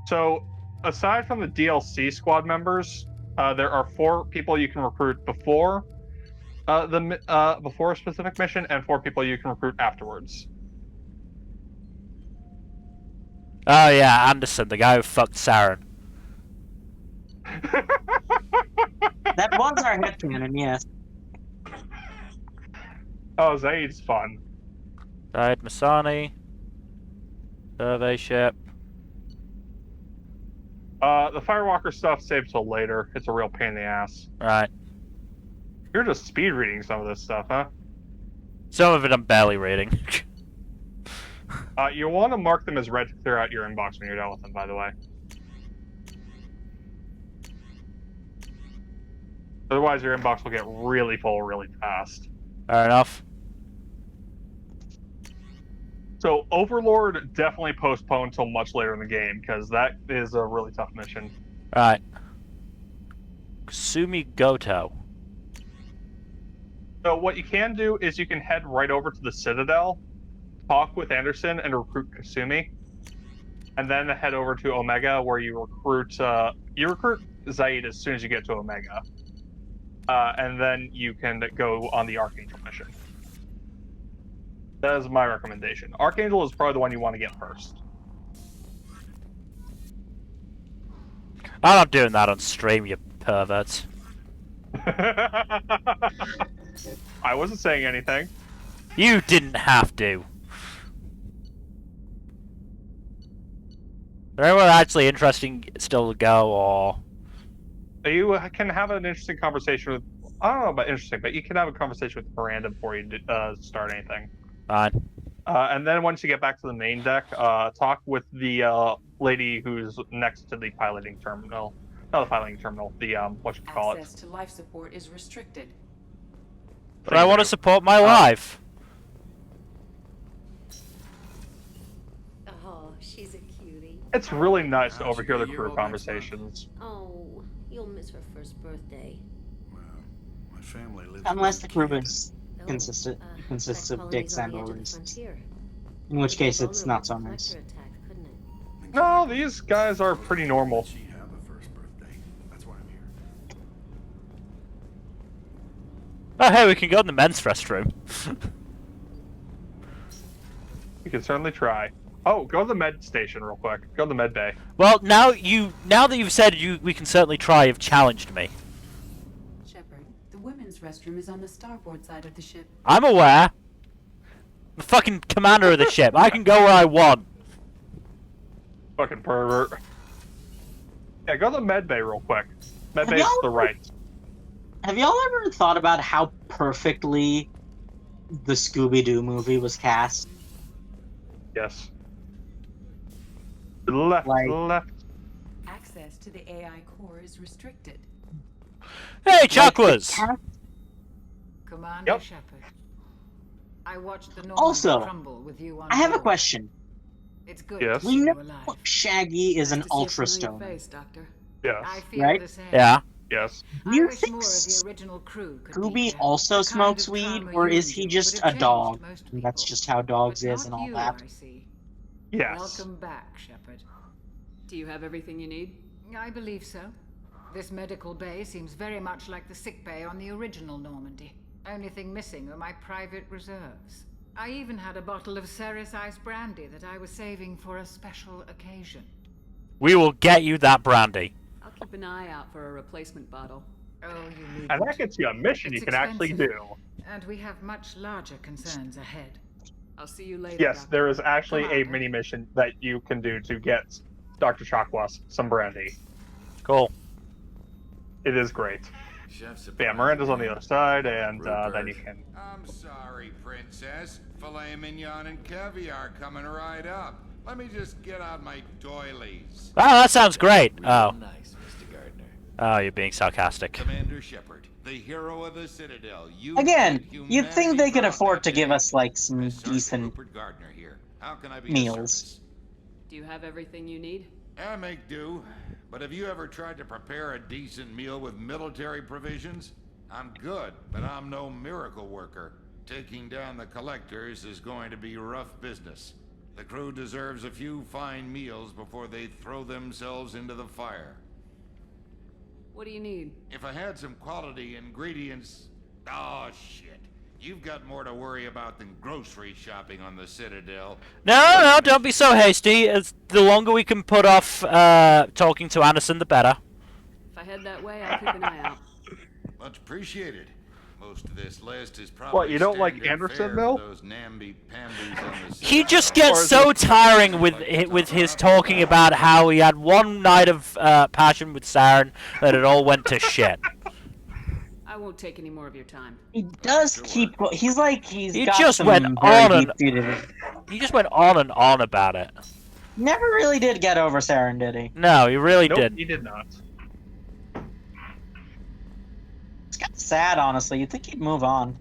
So, aside from the DLC squad members, there are 4 people you can recruit before before a specific mission, and 4 people you can recruit afterwards. Oh yeah, Anderson, the guy who fucked Saren. That was our headcanon, yes. Oh, Zaid's fun. Zaid Masani. Survey ship. The Firewalker stuff saved till later. It's a real pain in the ass. Right. You're just speed reading some of this stuff, huh? Some of it I'm barely reading. You want to mark them as red to clear out your inbox when you're done with them, by the way. Otherwise, your inbox will get really full really fast. Fair enough. So, Overlord definitely postponed till much later in the game, because that is a really tough mission. Right. Kusumi Goto. So, what you can do is you can head right over to the Citadel, talk with Anderson, and recruit Kasumi. And then head over to Omega, where you recruit Zaid as soon as you get to Omega. And then you can go on the Archangel mission. That is my recommendation. Archangel is probably the one you want to get first. I'm not doing that on stream, you perverts. I wasn't saying anything. You didn't have to. Is there anyone actually interesting still to go, or... You can have an interesting conversation with... I don't know about interesting, but you can have a conversation with Miranda before you start anything. Fine. And then once you get back to the main deck, talk with the lady who's next to the piloting terminal. Not the piloting terminal, the, whatchamacallit. Access to life support is restricted. But I want to support my life. Oh, she's a cutie. It's really nice to overhear the crew conversations. Oh, you'll miss her first birthday. My family lives Unless the crew is consists of dicks and or racists. In which case, it's not so nice. No, these guys are pretty normal. Oh, hey, we can go in the men's restroom. You can certainly try. Oh, go to the med station real quick. Go to the med bay. Well, now that you've said we can certainly try, you've challenged me. Shepard, the women's restroom is on the starboard side of the ship. I'm aware. I'm the fucking commander of the ship. I can go where I want. Fucking pervert. Yeah, go to the med bay real quick. Med bay's to the right. Have y'all ever thought about how perfectly the Scooby-Doo movie was cast? Yes. Left, left. Access to the AI core is restricted. Hey, Chakwas! Commander Shepard, I watched the Normandy Also, crumble with you on I have a board. question. It's good Yes. to We see know you alive. Shaggy is an Nice to see a ultra familiar stone. face, Doctor. Yes. I feel Right? the same. Yeah. Yes. Do you I wish think more of the original crew could be Scooby here. also The smokes kind of weed, trauma or you is he endure just would a have changed dog? most And that's people. just how dogs But is and not all you, that. I see. Yes. Welcome back, Shepard. Do you have everything you need? I believe so. This medical bay seems very much like the sick bay on the original Normandy. Only thing missing are my private reserves. I even had a bottle of Ceres Ice brandy that I was saving for a special occasion. We will get you that brandy. I'll keep an eye out for a replacement bottle. Oh, you And needn't. that gets you a mission It's you can actually do. expensive, and we have much larger concerns ahead. I'll see you later. Yes, Doctor. there is actually a Commander. mini mission that you can do to get Dr. Chakwas some brandy. Cool. It is great. Chef's But yeah, Miranda's on the other side, and then you can. I'm sorry, Princess. Filet mignon and caviar coming right up. Let me just get out my doilies. Oh, that sounds great. Oh. Nice, Mr. Gardner. Oh, you're being sarcastic. Commander Shepard, the hero of the Citadel. You Again, put you'd think humanity they could first afford to that give day. us like some Sergeant decent Rupert Gardner here. How can I be of meals. service? Do you have everything you need? I make do, but have you ever tried to prepare a decent meal with military provisions? I'm good, but I'm no miracle worker. Taking down the collectors is going to be rough business. The crew deserves a few fine meals before they throw themselves into the fire. What do you need? If I had some quality ingredients... Oh, shit. You've got more to worry about than grocery shopping on the Citadel. No, don't be so hasty. The longer we can put off talking to Anderson, the better. If I head that way, I'll keep an eye out. Much appreciated. Most of this list is probably What, you don't like standard Anderson, fare for Mill? those namby-pambies on the He just Citadel. gets so tiring with his talking about how he had one night of passion with Saren that it all went to shit. I won't take any more of your time. He does keep. He's like he's. He got just some went very on and deep-seated- he just went on and on about it. Never really did get over Saren, did he? No, he really Nope, didn't. he did not. It's kind of sad, honestly. You'd think he'd move on.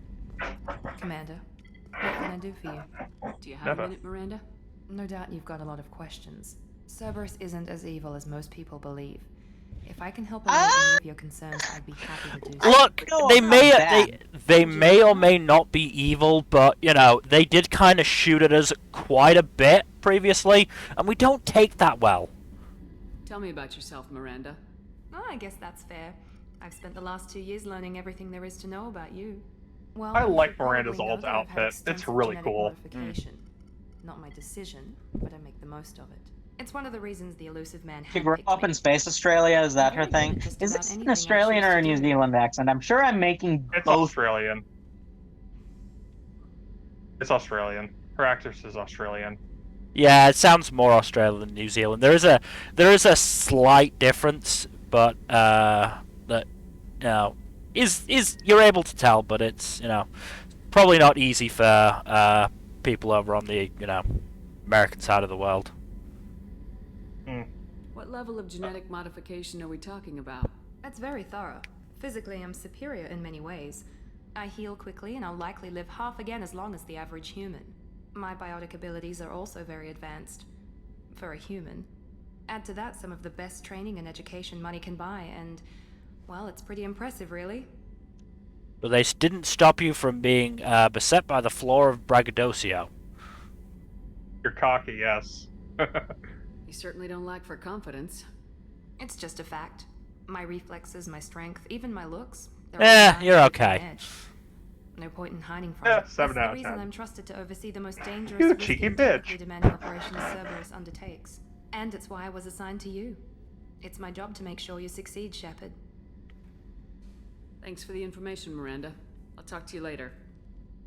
Commander, what can I do for you? Do you have Never. a minute, Miranda? No doubt you've got a lot of questions. Cerberus isn't as evil as most people believe. If I can help alleviate any of your concerns, I'd be happy to do so. Look, No, they not may bad. they may or may not be evil, but you know they did kind of shoot at us quite a bit previously, and we don't take that well. Tell me about yourself, Miranda. Oh, I guess that's fair. I've spent the last 2 years learning everything there is to know about you. Well, I you like should probably Miranda's know alt that I've had outfit. It's extensive really genetic cool. modification. Not my decision, but I make the most of it. It's one of the reasons the elusive man She grew handpicked up me. in Space Australia. Is that her Very good thing? at just Is about this an anything I Australian choose or to a New do. Zealand accent? I'm sure I'm making It's both. Australian. It's Australian. Her actress is Australian. Yeah, it sounds more Australian than New Zealand. There is a slight difference, but that you know is you're able to tell, but it's probably not easy for people over on the American side of the world. What level of genetic modification are we talking about? That's very thorough. Physically, I'm superior in many ways. I heal quickly, and I'll likely live half again as long as the average human. My biotic abilities are also very advanced. For a human. Add to that some of the best training and education money can buy, and, well, it's pretty impressive, really. But they didn't stop you from being beset by the floor of braggadocio. You're cocky, yes. You certainly don't lack for confidence. It's just a fact. My reflexes, my strength, even my looks. they're all You're on okay. edge. No point in hiding from Yeah, it. 7 That's out the of reason 10. I'm trusted to oversee the most dangerous, You're a risky, cheeky and bitch. technically demanding operations Cerberus undertakes. And it's why I was assigned to you. It's my job to make sure you succeed, Shepard. Thanks for the information, Miranda. I'll talk to you later.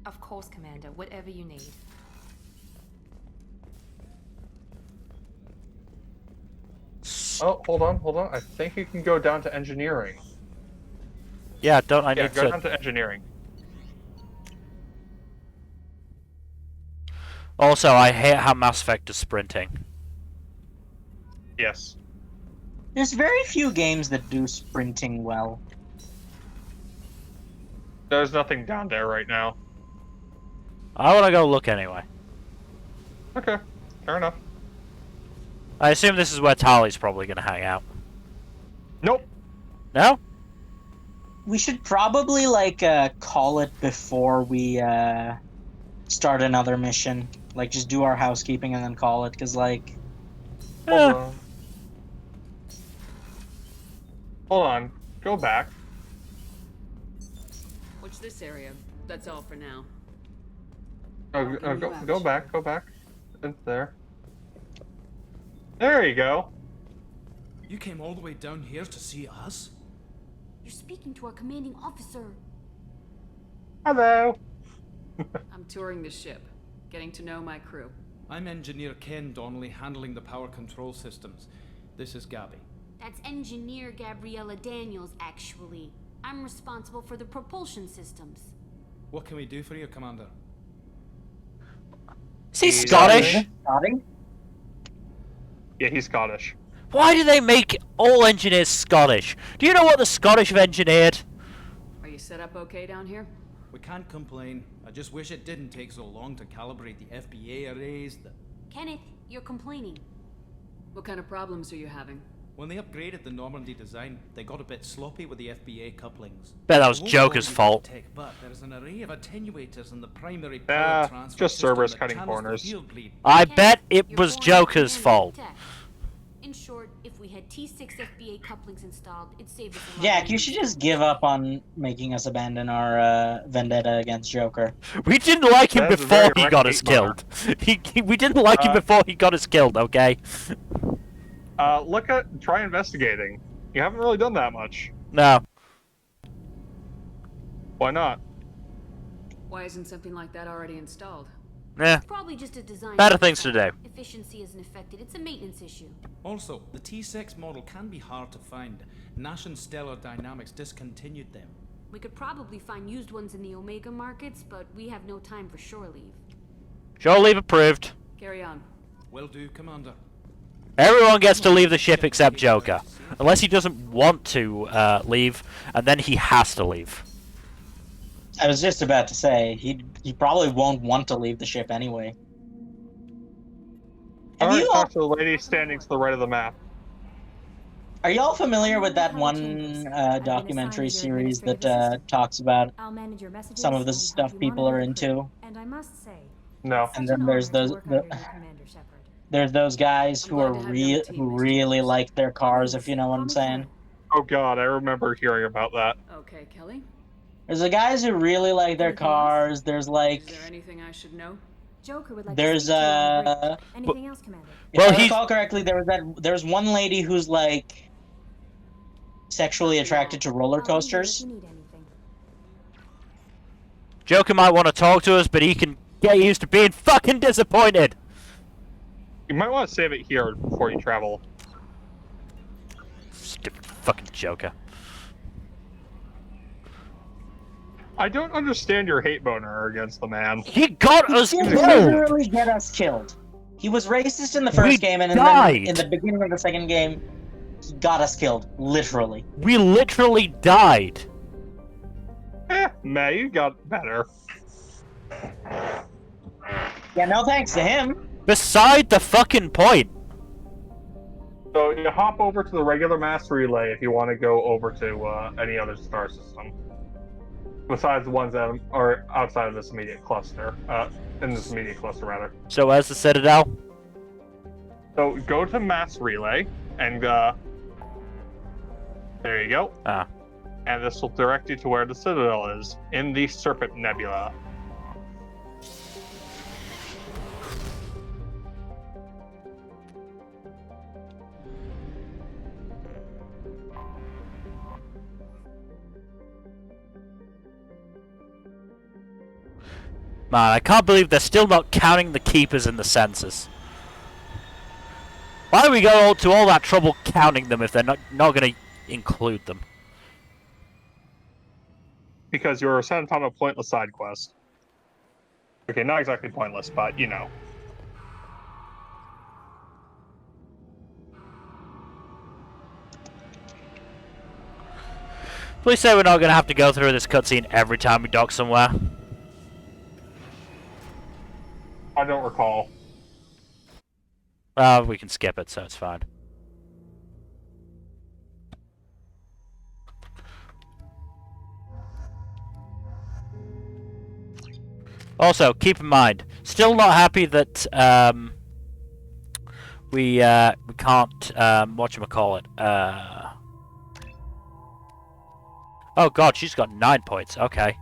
Of course, Commander. Whatever you need. Oh, hold on. I think you can go down to engineering. Yeah, don't I Yeah, need go down to? to engineering. Also, I hate how Mass Effect is sprinting. Yes. There's very few games that do sprinting well. There's nothing down there right now. I want to go look anyway. Okay, fair enough. I assume this is where Tali's probably going to hang out. Nope. No? We should probably call it before we start another mission. Like just do our housekeeping and then call it, because Hold on. Hold on. Go back. Watch this area. That's all for now. Go back. It's there. There you go. You came all the way down here to see us? You're speaking to our commanding officer. Hello. I'm touring the ship, getting to know my crew. I'm Engineer Ken Donnelly, handling the power control systems. This is Gabby. That's Engineer Gabriella Daniels, actually. I'm responsible for the propulsion systems. What can we do for you, Commander? Is he Scottish? Yeah, he's Scottish. Why do they make all engineers Scottish? Do you know what the Scottish have engineered? Are you set up okay down here? We can't complain. I just wish it didn't take so long to calibrate the FBA arrays. Kenneth, you're complaining. What kind of problems are you having? When they upgraded the Normandy design, they got a bit sloppy with the FBA couplings. Bet that was Joker's fault. But there's an array of attenuators in the primary power transfer just system servers that cutting channels the corners. field bleed. I bet it was Joker's fault. In short, if we had T6 FBA couplings installed, it'd save us a lot. Jack, you should just give up on making us abandon our vendetta against Joker. We didn't like him That's a before very he got right us killed. We didn't like him before he got us killed, okay? Try investigating. You haven't really done that much. No. Why not? Why isn't something like that already installed? Yeah. Probably just a design. Better things to do. Efficiency isn't affected. It's a maintenance issue. Also, the T6 model can be hard to find. Nash and Stellar Dynamics discontinued them. We could probably find used ones in the Omega markets, but we have no time for shore leave. Shore leave approved. Carry on. Will do, Commander. Everyone gets to leave the ship except Joker. Unless he doesn't want to leave, and then he has to leave. I was just about to say, he probably won't want to leave the ship anyway. Alright, talk to the lady standing to the right of the map. Are y'all familiar with that one documentary series that talks about some of the stuff people are into? And I must say, No. And then there's those guys who really like their cars, if you know what I'm saying. Oh god, I remember hearing about that. Okay, Kelly. There's the guys who really like their cars. There's like. Is there anything I should know? Joker would like there's to anything else, Commander? If I recall correctly, there's one lady who's like sexually attracted to roller coasters. Joker might want to talk to us, but he can get used to being fucking disappointed. You might want to save it here before you travel. Stupid fucking Joker. I don't understand your hate boner against the man. He got us killed! He literally get us killed. He was racist in the first game, and then in the beginning of the second game, he got us killed. Literally. We literally died. May, you got better. Yeah, no thanks to him. Beside the fucking point. So you hop over to the regular mass relay if you want to go over to any other star system. Besides the ones that are outside of this immediate cluster. In this immediate cluster, rather. So where's the Citadel? So go to mass relay, and there you go. And this will direct you to where the Citadel is, in the Serpent Nebula. Man, I can't believe they're still not counting the keepers in the census. Why do we go to all that trouble counting them if they're not going to include them? Because you're sent on a pointless side quest. Okay, not exactly pointless, but you know. Please say we're not going to have to go through this cutscene every time we dock somewhere. I don't recall. We can skip it, so it's fine. Also, keep in mind, still not happy that we can't whatchamacallit. Oh god, she's got 9 points. Okay.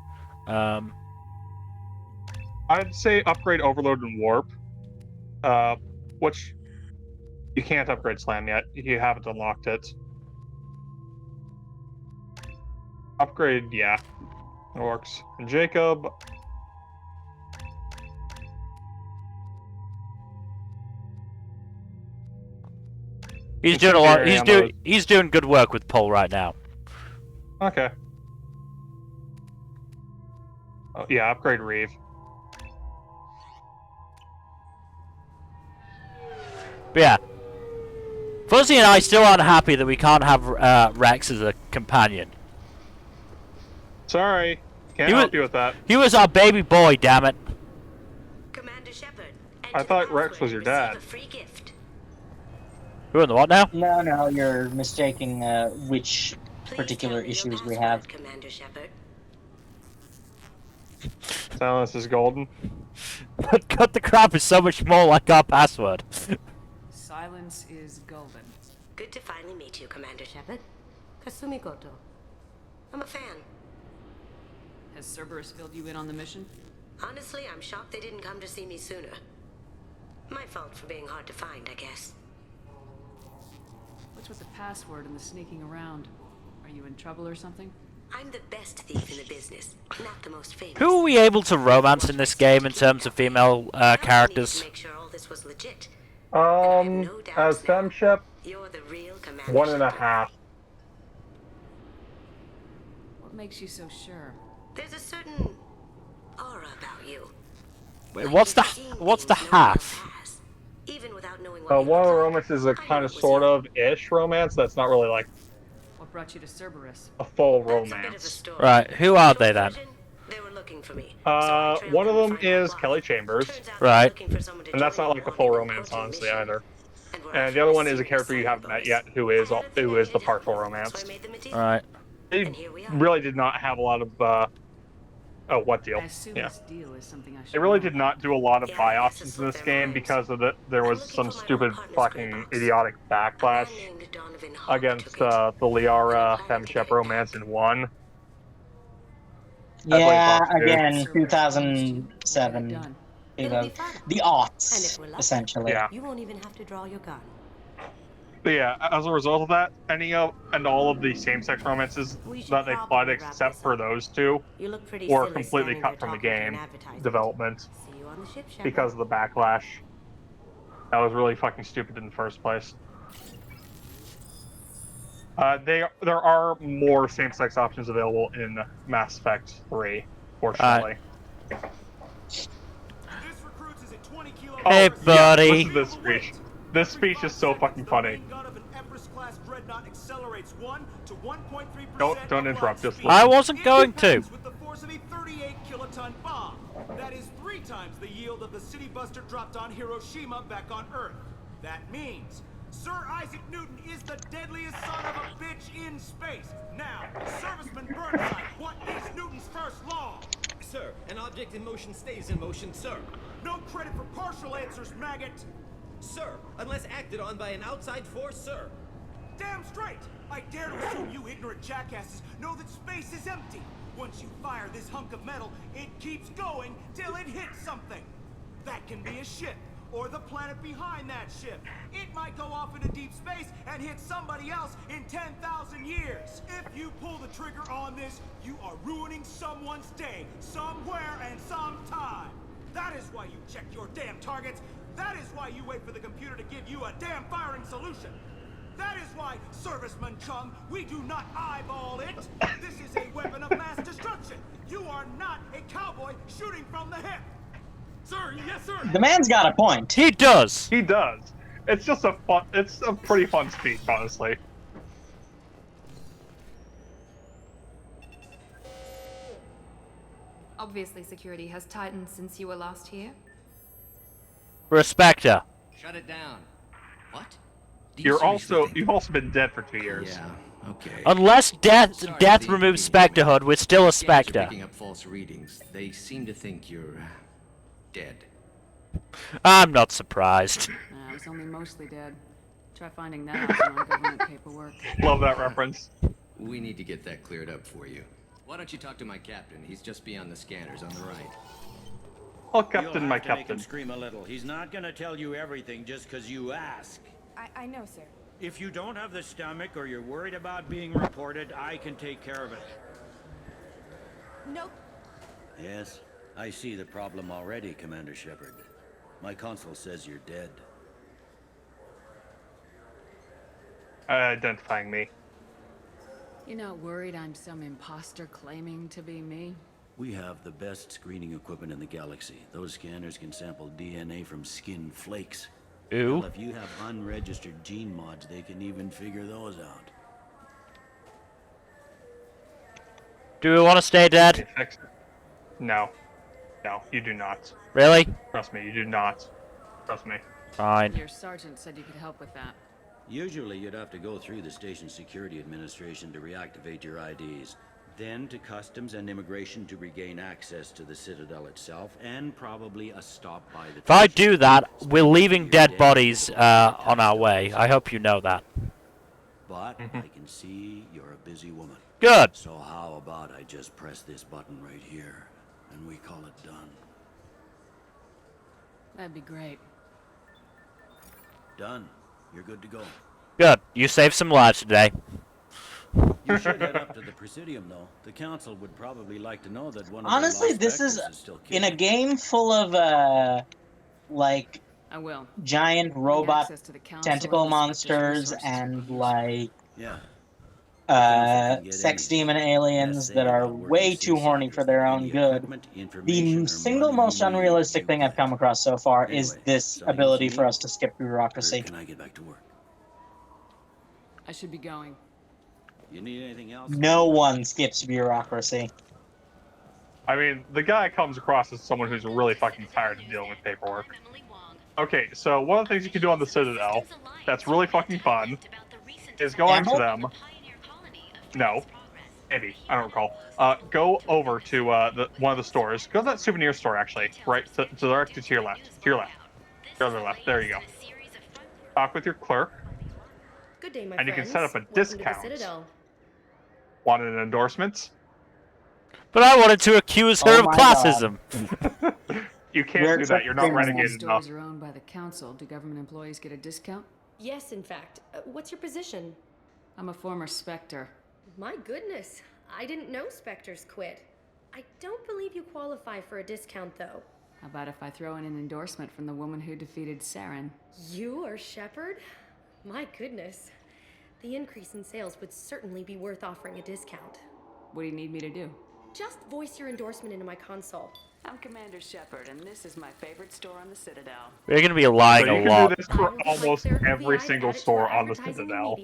I'd say upgrade Overload and Warp, which you can't upgrade Slam yet. You haven't unlocked it. Upgrade, yeah, it works. And Jacob, He's doing a lot. He's doing good work with Paul right now. Okay. Oh, yeah, upgrade Reeve. But yeah. Fuzzy and I still aren't happy that we can't have Rex as a companion. Sorry, can't help you with that. He was our baby boy, damn it. Commander Shepard, I thought Rex was your dad. Who in the what now? No, you're mistaking which particular issues we have. Commander Shepard. Silence is golden. But cut the crap is so much more like our password. Silence is golden. Good to finally meet you, Commander Shepard. Kasumi Goto. I'm a fan. Has Cerberus filled you in on the mission? Honestly, I'm shocked they didn't come to see me sooner. My fault for being hard to find, I guess. What's with the password and the sneaking around? Are you in trouble or something? I'm the best thief in the business, not the most famous. Who are we able to romance in this game in terms of female characters? Make sure all this was legit. As FemShep, You're the real Commander 1.5. What makes you so sure? There's a certain aura about you. Wait, what's the half? Even without knowing One of the romance is a kind of sort of ish romance that's not really like What brought you to Cerberus? a full romance. Right, who are they then? They were looking for me. One of them is Kelly Chambers. Right. And that's not like a full romance, honestly, either. And the other one is a character you haven't met yet, who is the partial romance. Right. They really did not have a lot of. Oh, what deal? I assume Yeah. this deal is something I should They really know did about. not do a lot of buy options in this game because of there was some stupid fucking idiotic backlash against the Liara FemShep romance in 1. Yeah, again, 2007. The aughts, essentially. Yeah. You won't even have to draw your gun. But yeah, as a result of that, all of the same-sex romances that they plotted, except for those two, You look pretty were silly completely standing cut there from the talking to an game advertisement. development See you on the ship, Shepard. because of the backlash. That was really fucking stupid in the first place. There are more same-sex options available in Mass Effect 3, fortunately. Hey, buddy. Yeah, listen to this speech. This speech is so fucking funny. Don't interrupt. Just listen. I wasn't going to. With the force of a 38-kiloton bomb. That is 3 times the yield of the city buster dropped on Hiroshima back on Earth. That means Sir Isaac Newton is the deadliest son of a bitch in space. Now, Serviceman Burnside, what is Newton's first law? Sir, an object in motion stays in motion, sir. No credit for partial answers, maggot. Sir, unless acted on by an outside force, sir. Damn straight! I dare to assume you ignorant jackasses know that space is empty. Once you fire this hunk of metal, it keeps going till it hits something. That can be a ship, or the planet behind that ship. It might go off into deep space and hit somebody else in 10,000 years. If you pull the trigger on this, you are ruining someone's day, somewhere and sometime. That is why you check your damn targets. That is why you wait for the computer to give you a damn firing solution. That is why, Serviceman Chung, we do not eyeball it. This is a weapon of mass destruction. You are not a cowboy shooting from the hip. Sir, yes, sir. The man's got a point. He does. He does. It's a pretty fun speech, honestly. Obviously, security has tightened since you were last here. Respect her. Shut it down. What? You've also been dead for 2 years. Yeah, okay. Unless death removes Specterhood, we're still a Spectre. Picking up false readings. They seem to think you're dead. I'm not surprised. I was only mostly dead. Try finding that out on government paperwork. Love that reference. We need to get that cleared up for you. Why don't you talk to my captain? He's just beyond the scanners on the right. Oh, You'll Captain, have my to make him captain. scream a little. He's not gonna tell you everything just because you ask. I know, sir. If you don't have the stomach or you're worried about being reported, I can take care of it. Nope. Yes, I see the problem already, Commander Shepard. My console says you're dead. Identifying me. You're not worried I'm some imposter claiming to be me? We have the best screening equipment in the galaxy. Those scanners can sample DNA from skin flakes. Ooh. Well, if you have unregistered gene mods, they can even figure those out. Do we want to stay dead? No. No, you do not. Really? Trust me, you do not. Trust me. Fine. Your sergeant said you could help with that. Usually you'd have to go through the Station Security Administration to reactivate your IDs. Then to Customs and Immigration to regain access to the Citadel itself, and probably a stop by the... If I do that, we're leaving dead bodies on our way. I hope you know that. But I can see you're a busy woman. Good. So how about I just press this button right here, and we call it done? That'd be great. Done. You're good to go. Good. You saved some lives today. You should head up to the Presidium, though. The Council would probably like to know that one of Honestly, the this is still in a game full of like I will. giant robot access to the council tentacle and inspect its monsters resources and like Yeah. sex demon aliens that are way too horny for their own good. The single most unrealistic thing I've come across so far is this ability for us to skip bureaucracy. Can I get back to work? I should be going. You need anything else? No one skips bureaucracy. I mean, the guy comes across as someone who's really fucking tired of dealing with paperwork. Okay, so one of the things you can do on the Citadel that's really fucking fun is go on to them. No. Maybe. I don't recall. Go over to one of the stores. Go to that souvenir store, actually. Right, directly to your left. To your left. To your other left. There you go. Talk with your clerk. Good day, my and you can friends. set up a Welcome to the discount. Citadel. Want an endorsement? But I wanted to accuse her of classism. You can't do that. You're not renegated enough. Stores are owned by the council. Do government employees get a discount? Yes, in fact. What's your position? I'm a former Spectre. My goodness. I didn't know Spectres quit. I don't believe you qualify for a discount, though. How about if I throw in an endorsement from the woman who defeated Saren? You are Shepard? My goodness. The increase in sales would certainly be worth offering a discount. What do you need me to do? Just voice your endorsement into my console. I'm Commander Shepard, and this is my favorite store on the Citadel. You're gonna be lying So you a can lot. do this for almost every single store on the Citadel.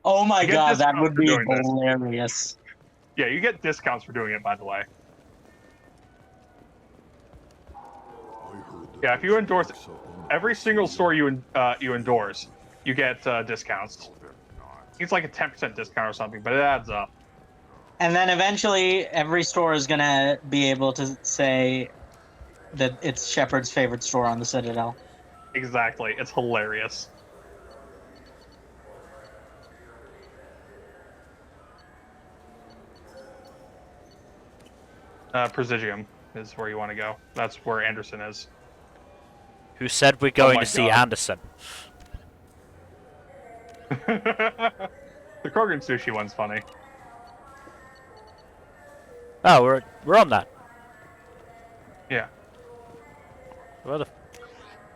Oh my You get god, that discounts would for be doing this. hilarious. Yeah, you get discounts for doing it, by the way. Yeah, if you endorse every single store you endorse, you get discounts. It's like a 10% discount or something, but it adds up. And then eventually, every store is gonna be able to say that it's Shepard's favorite store on the Citadel. Exactly. It's hilarious. Presidium is where you want to go. That's where Anderson is. Who said we're going my to see God. Anderson? The Krogan sushi one's funny. Oh, we're on that. Yeah. Where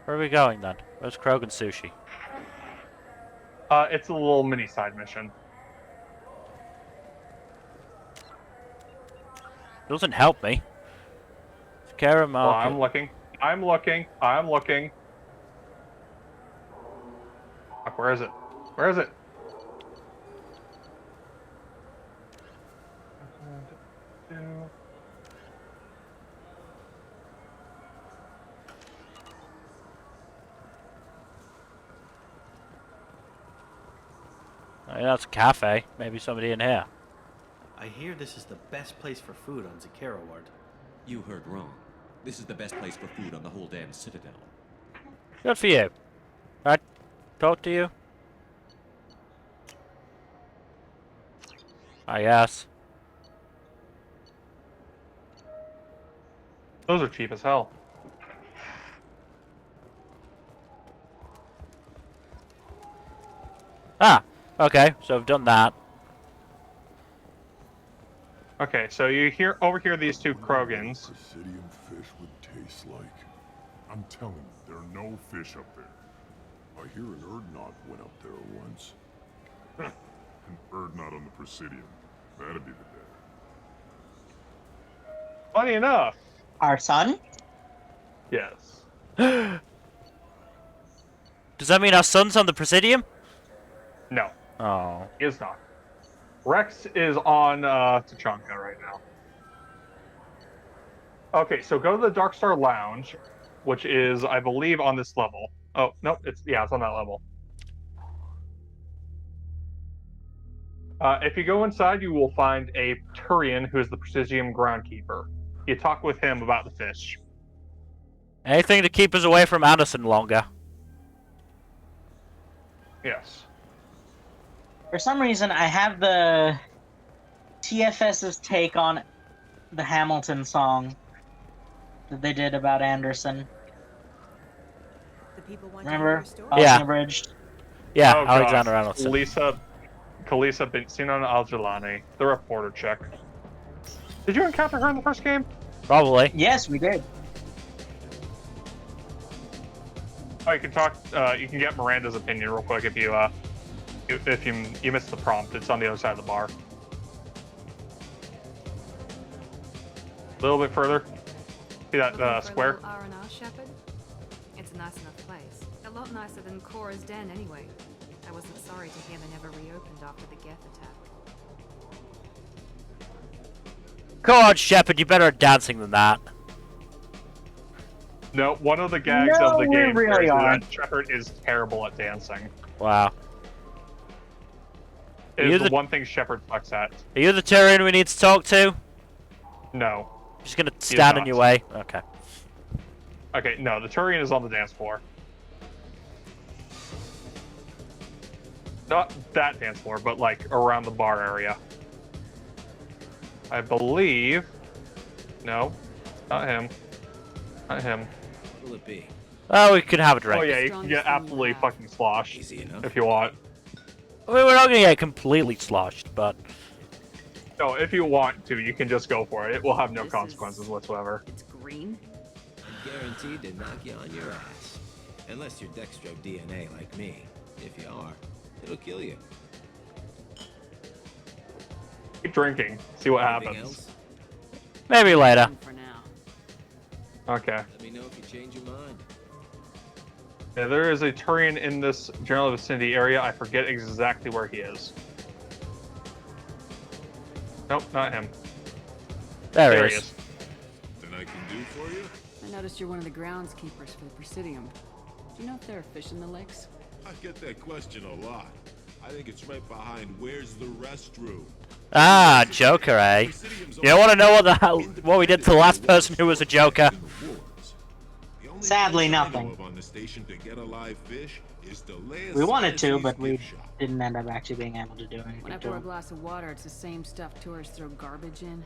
are we going then? Where's Krogan Sushi? It's a little mini side mission. Doesn't help me. Kara Well, Market. I'm looking. I'm looking. I'm looking. Fuck, where is it? Where is it? Oh, yeah, that's a cafe. Maybe somebody in here. I hear this is the best place for food on Zakera Ward. You heard wrong. This is the best place for food on the whole damn Citadel. Good for you. I talk to you? I guess. Those are cheap as hell. Ah, okay, so I've done that. Okay, so you overhear these two Krogans. Presidium fish would taste like. I'm telling you, there are no fish up there. I hear an Urdnot went up there once. An Urdnot on the Presidium. That'd be the day. Funny enough. Our son? Yes. Does that mean our son's on the Presidium? No. Oh. He is not. Rex is on Tachanka right now. Okay, so go to the Dark Star Lounge, which is, I believe, on this level. Oh, no, it's on that level. If you go inside, you will find a Turian who is the Presidium groundkeeper. You talk with him about the fish. Anything to keep us away from Anderson longer. Yes. For some reason, I have the TFS's take on the Hamilton song that they did about Anderson. The people want Remember? to hear Yeah. Abridged. Yeah, Oh, Alexander gosh. Hamilton. Kalisa Sinan Al-Jalani, the reporter chick. Did you encounter her in the first game? Probably. Yes, we did. Oh, you can talk. You can get Miranda's opinion real quick if you missed the prompt. It's on the other side of the bar. A little bit further. See that square? R&R, Shepard? It's a nice enough place. A lot nicer than Cora's den, anyway. I wasn't sorry to hear they never reopened after the Geth attack. God, Shepard, you're better at dancing than that. No, one of the gags No, of the we game really is aren't. that Shepard is terrible at dancing. Wow. It is the one thing Shepard sucks at. Are you the Turian we need to talk to? No. Just gonna stand in your way. Okay. Okay, no, the Turian is on the dance floor. Not that dance floor, but like around the bar area. I believe. No, not him. Not him. Will it be? Oh, we can have a drink. Oh yeah, you can get absolutely fucking sloshed if you want. I mean, we're not gonna get completely sloshed, but No, if you want to, you can just go for it. It will have no consequences whatsoever. It's green. I'm guaranteed to knock you on your ass. Unless you're Dextro DNA like me. If you are, it'll kill you. Keep drinking. See what Anything happens. else? maybe later. For now. Okay. Let me know if you change your mind. Yeah, there is a Turian in this general vicinity area. I forget exactly where he is. Nope, not him. There he is. Then I can do for you? I noticed you're one of the groundskeepers for the Presidium. Do you know if there are fish in the lakes? I get that question a lot. I think it's right behind where's the restroom. Ah, Joker, eh? You want to know what we did to the last person who was a Joker? Sadly, nothing. On the station to get a live fish is the last We wanted to, Clancy's but we gift shop. didn't end up actually being able to do anything When I to pour a them. glass of water, it's the same stuff tourists throw garbage in.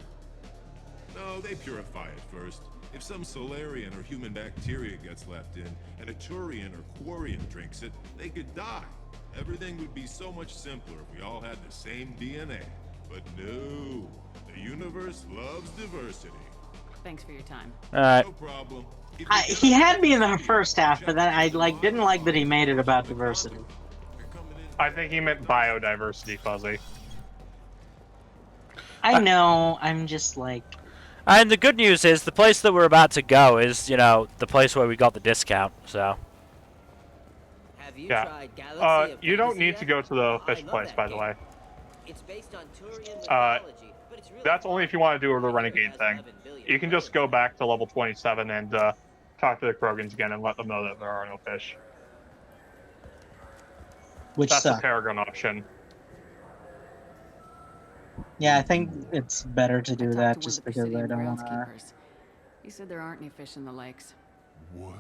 No, they purify it first. If some Solarian or human bacteria gets left in, and a Turian or Quarian drinks it, they could die. Everything would be so much simpler if we all had the same DNA. But no, the universe loves diversity. Thanks for your time. Alright. No problem. He had me in the first half, but then I didn't like that he made it about diversity. I think he meant biodiversity, Fuzzy. I know. I'm just like. And the good news is the place that we're about to go is, you know, the place where we got the discount. So. Have you Yeah. tried Galaxy of You don't Fantasy need yet? to go to the Oh, fish I love place, that by the game. way. It's based on Turian mythology, but it's really That's only if you want to do the renegade thing. You can just go back to level 27 and talk to the Krogans again and let them know that there are no fish. Which That's sucks. the Paragon option. Yeah, I think it's better to do Talked that to one of just the because I Presidium don't want to. groundskeepers. He said there aren't any fish in the lakes. What?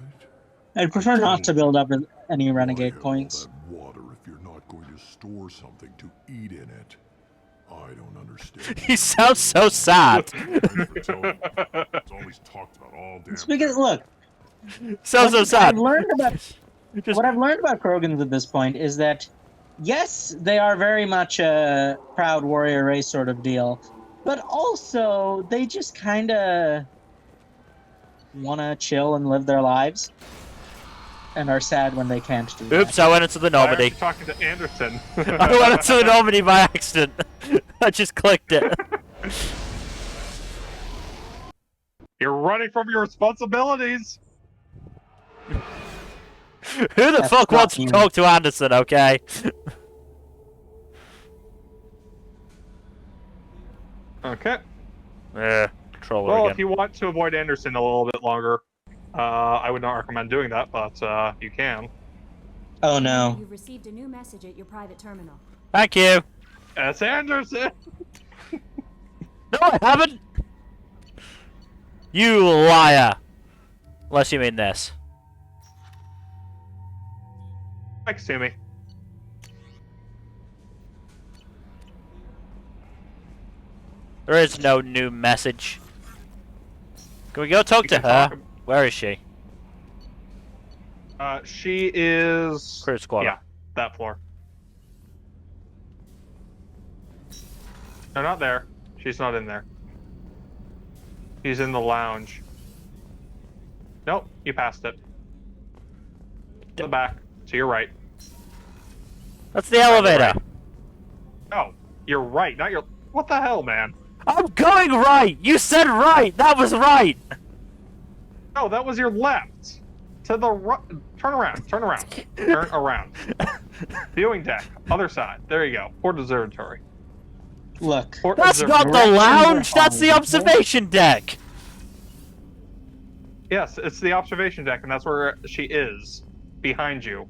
I'd prefer not to build up any renegade Why have points. all that water if you're not going to store something to eat in it? I don't understand. He sounds so sad. It's always talked about all damn. It's because look, So sad. I've learned about what I've learned about Krogans at this point is that yes, they are very much a proud warrior race sort of deal, but also they just kind of want to chill and live their lives, and are sad when they can't do that. Oops, I went into the Why Normandy. aren't you talking to Anderson? I went into the Normandy by accident. I just clicked it. You're running from your responsibilities. Who the That's fuck not wants to you. talk to Anderson, okay? Okay. Controller Well, again. if you want to avoid Anderson a little bit longer, I would not recommend doing that, but you can. Oh no. You've received a new message at your private terminal. Thank you. It's Anderson. No, I haven't. You liar. Unless you mean this. Next to me. There is no new message. Can we go talk to her? Where is she? She is... Crew squad. Yeah, that floor. No, not there. She's not in there. She's in the lounge. Nope, you passed it. To the back, to your right. That's the elevator. No, you're right, not your... What the hell, man? I'm going right! You said right! That was right! No, that was your left. To the right. Turn around, turn around. Turn around. Viewing deck, other side. There you go. Port observatory. Look. Port That's not the lounge! That's the observation deck! Yes, it's the observation deck, and that's where she is. Behind you.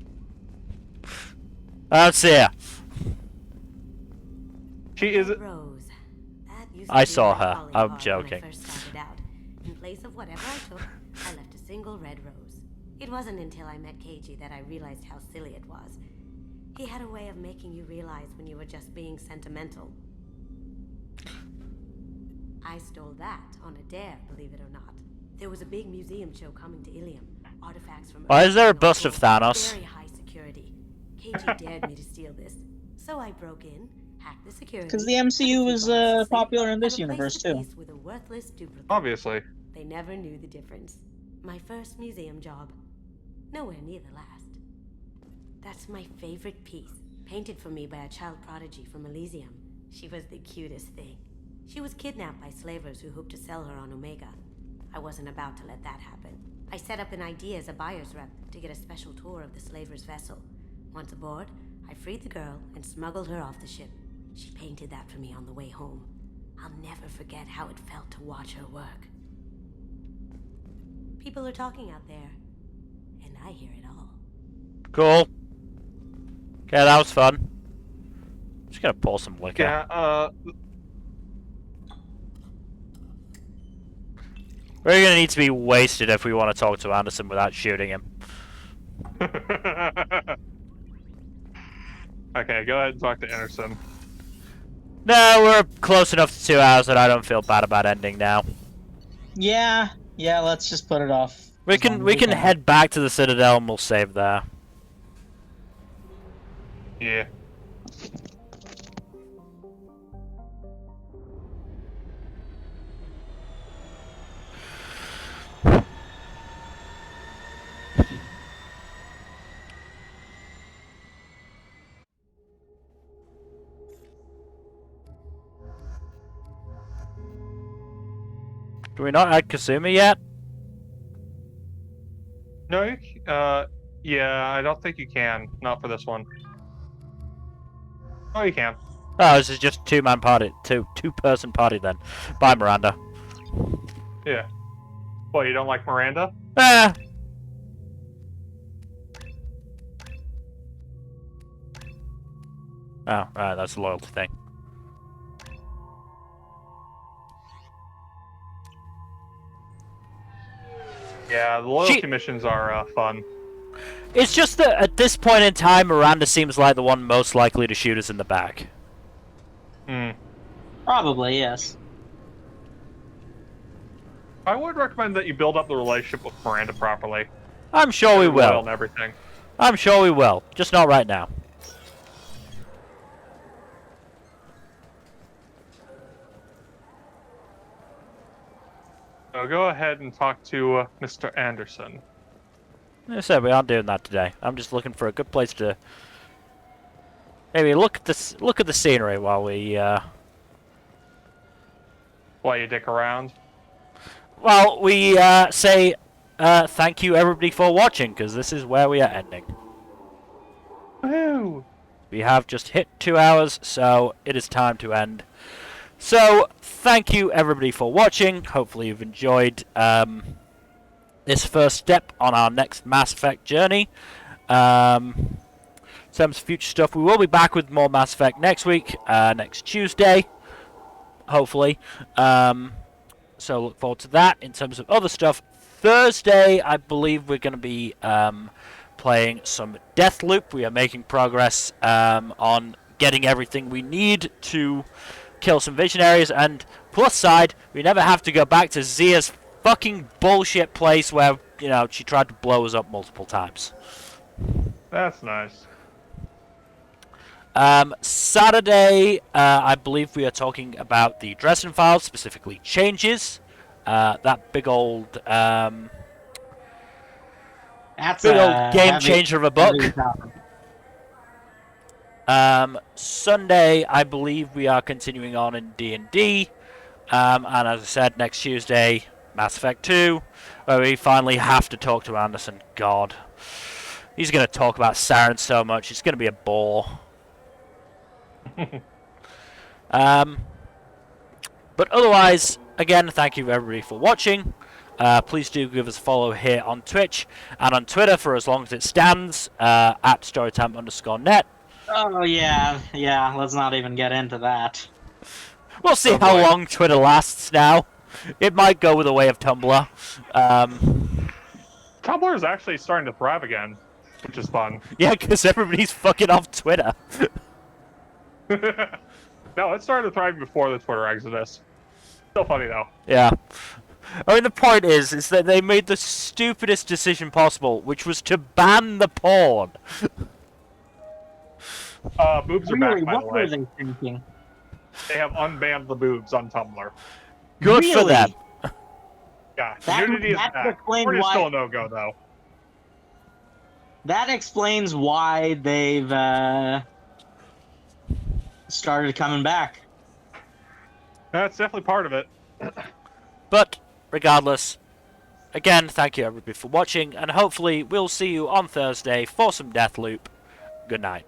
I don't see her. She is... Rose. That used I to be saw my her. calling I'm card joking. When I first started out. In place of whatever I took, I left a single red rose. It wasn't until I met KG that I realized how silly it was. He had a way of making you realize when you were just being sentimental. I stole that on a dare, believe it or not. There was a big museum show coming to Ilium. Artifacts from Why Earth is there a and bust of Earth, Thanos? Very high security. KG dared me to steal this, so I broke in, hacked the security. Because the MCU is popular in this universe too. With a worthless duplicate. Obviously. They never knew the difference. My first museum job. Nowhere near the last. That's my favorite piece. Painted for me by a child prodigy from Elysium. She was the cutest thing. She was kidnapped by slavers who hoped to sell her on Omega. I wasn't about to let that happen. I set up an idea as a buyer's rep to get a special tour of the slaver's vessel. Once aboard, I freed the girl and smuggled her off the ship. She painted that for me on the way home. I'll never forget how it felt to watch her work. People are talking out there, and I hear it all. Cool. Okay, that was fun. Just gonna pour some liquor. Yeah, We're gonna need to be wasted if we want to talk to Anderson without shooting him. Okay, go ahead and talk to Anderson. No, we're close enough to 2 hours that I don't feel bad about ending now. Yeah, let's just put it off. We can head back to the Citadel and we'll save there. Yeah. Do we not add Kasumi yet? No, yeah, I don't think you can. Not for this one. Oh, you can. Oh, this is just two-man party, two-person party then. Bye, Miranda. Yeah. What, you don't like Miranda? Eh. Oh, alright, that's a loyalty thing. Yeah, the loyalty missions are fun. It's just that at this point in time, Miranda seems like the one most likely to shoot us in the back. Hmm. Probably, yes. I would recommend that you build up the relationship with Miranda properly. I'm sure we Loyal will. and everything. I'm sure we will. Just not right now. So go ahead and talk to Mr. Anderson. Like I said, we aren't doing that today. I'm just looking for a good place to maybe look at this. Look at the scenery while we. While you dick around. Well, we say thank you everybody for watching, because this is where we are ending. Woohoo! We have just hit 2 hours, so it is time to end. So, thank you everybody for watching. Hopefully you've enjoyed this first step on our next Mass Effect journey. In terms of future stuff, we will be back with more Mass Effect next week, next Tuesday, hopefully. So look forward to that. In terms of other stuff, Thursday, I believe we're going to be playing some Deathloop. We are making progress on getting everything we need to kill some visionaries, and plus side, we never have to go back to Zia's fucking bullshit place where, you know, she tried to blow us up multiple times. That's nice. Saturday, I believe we are talking about the Dresden Files, specifically Changes. That big old, That's big old game heavy, changer of a book. Sunday, I believe we are continuing on in D&D. And as I said, next Tuesday, Mass Effect 2, where we finally have to talk to Anderson. God. He's going to talk about Saren so much, it's going to be a bore. But otherwise, again, thank you everybody for watching. Please do give us a follow here on Twitch and on Twitter for as long as it stands, at Storytime_net. Oh, yeah, let's not even get into that. We'll see how long Twitter lasts now. It might go with the way of Tumblr. Tumblr is actually starting to thrive again, which is fun. Yeah, because everybody's fucking off Twitter. No, it started thriving before the Twitter exodus. Still funny, though. Yeah. I mean, the point is that they made the stupidest decision possible, which was to ban the porn. Boobs are Really, back, by what the were way. they thinking? They have unbanned the boobs on Tumblr. Good for Really? them. Yeah, That- nudity is that back. explains Porn is why- still a no-go, though. That explains why they've started coming back. That's definitely part of it. But, regardless, again, thank you everybody for watching, and hopefully we'll see you on Thursday for some Deathloop. Good night.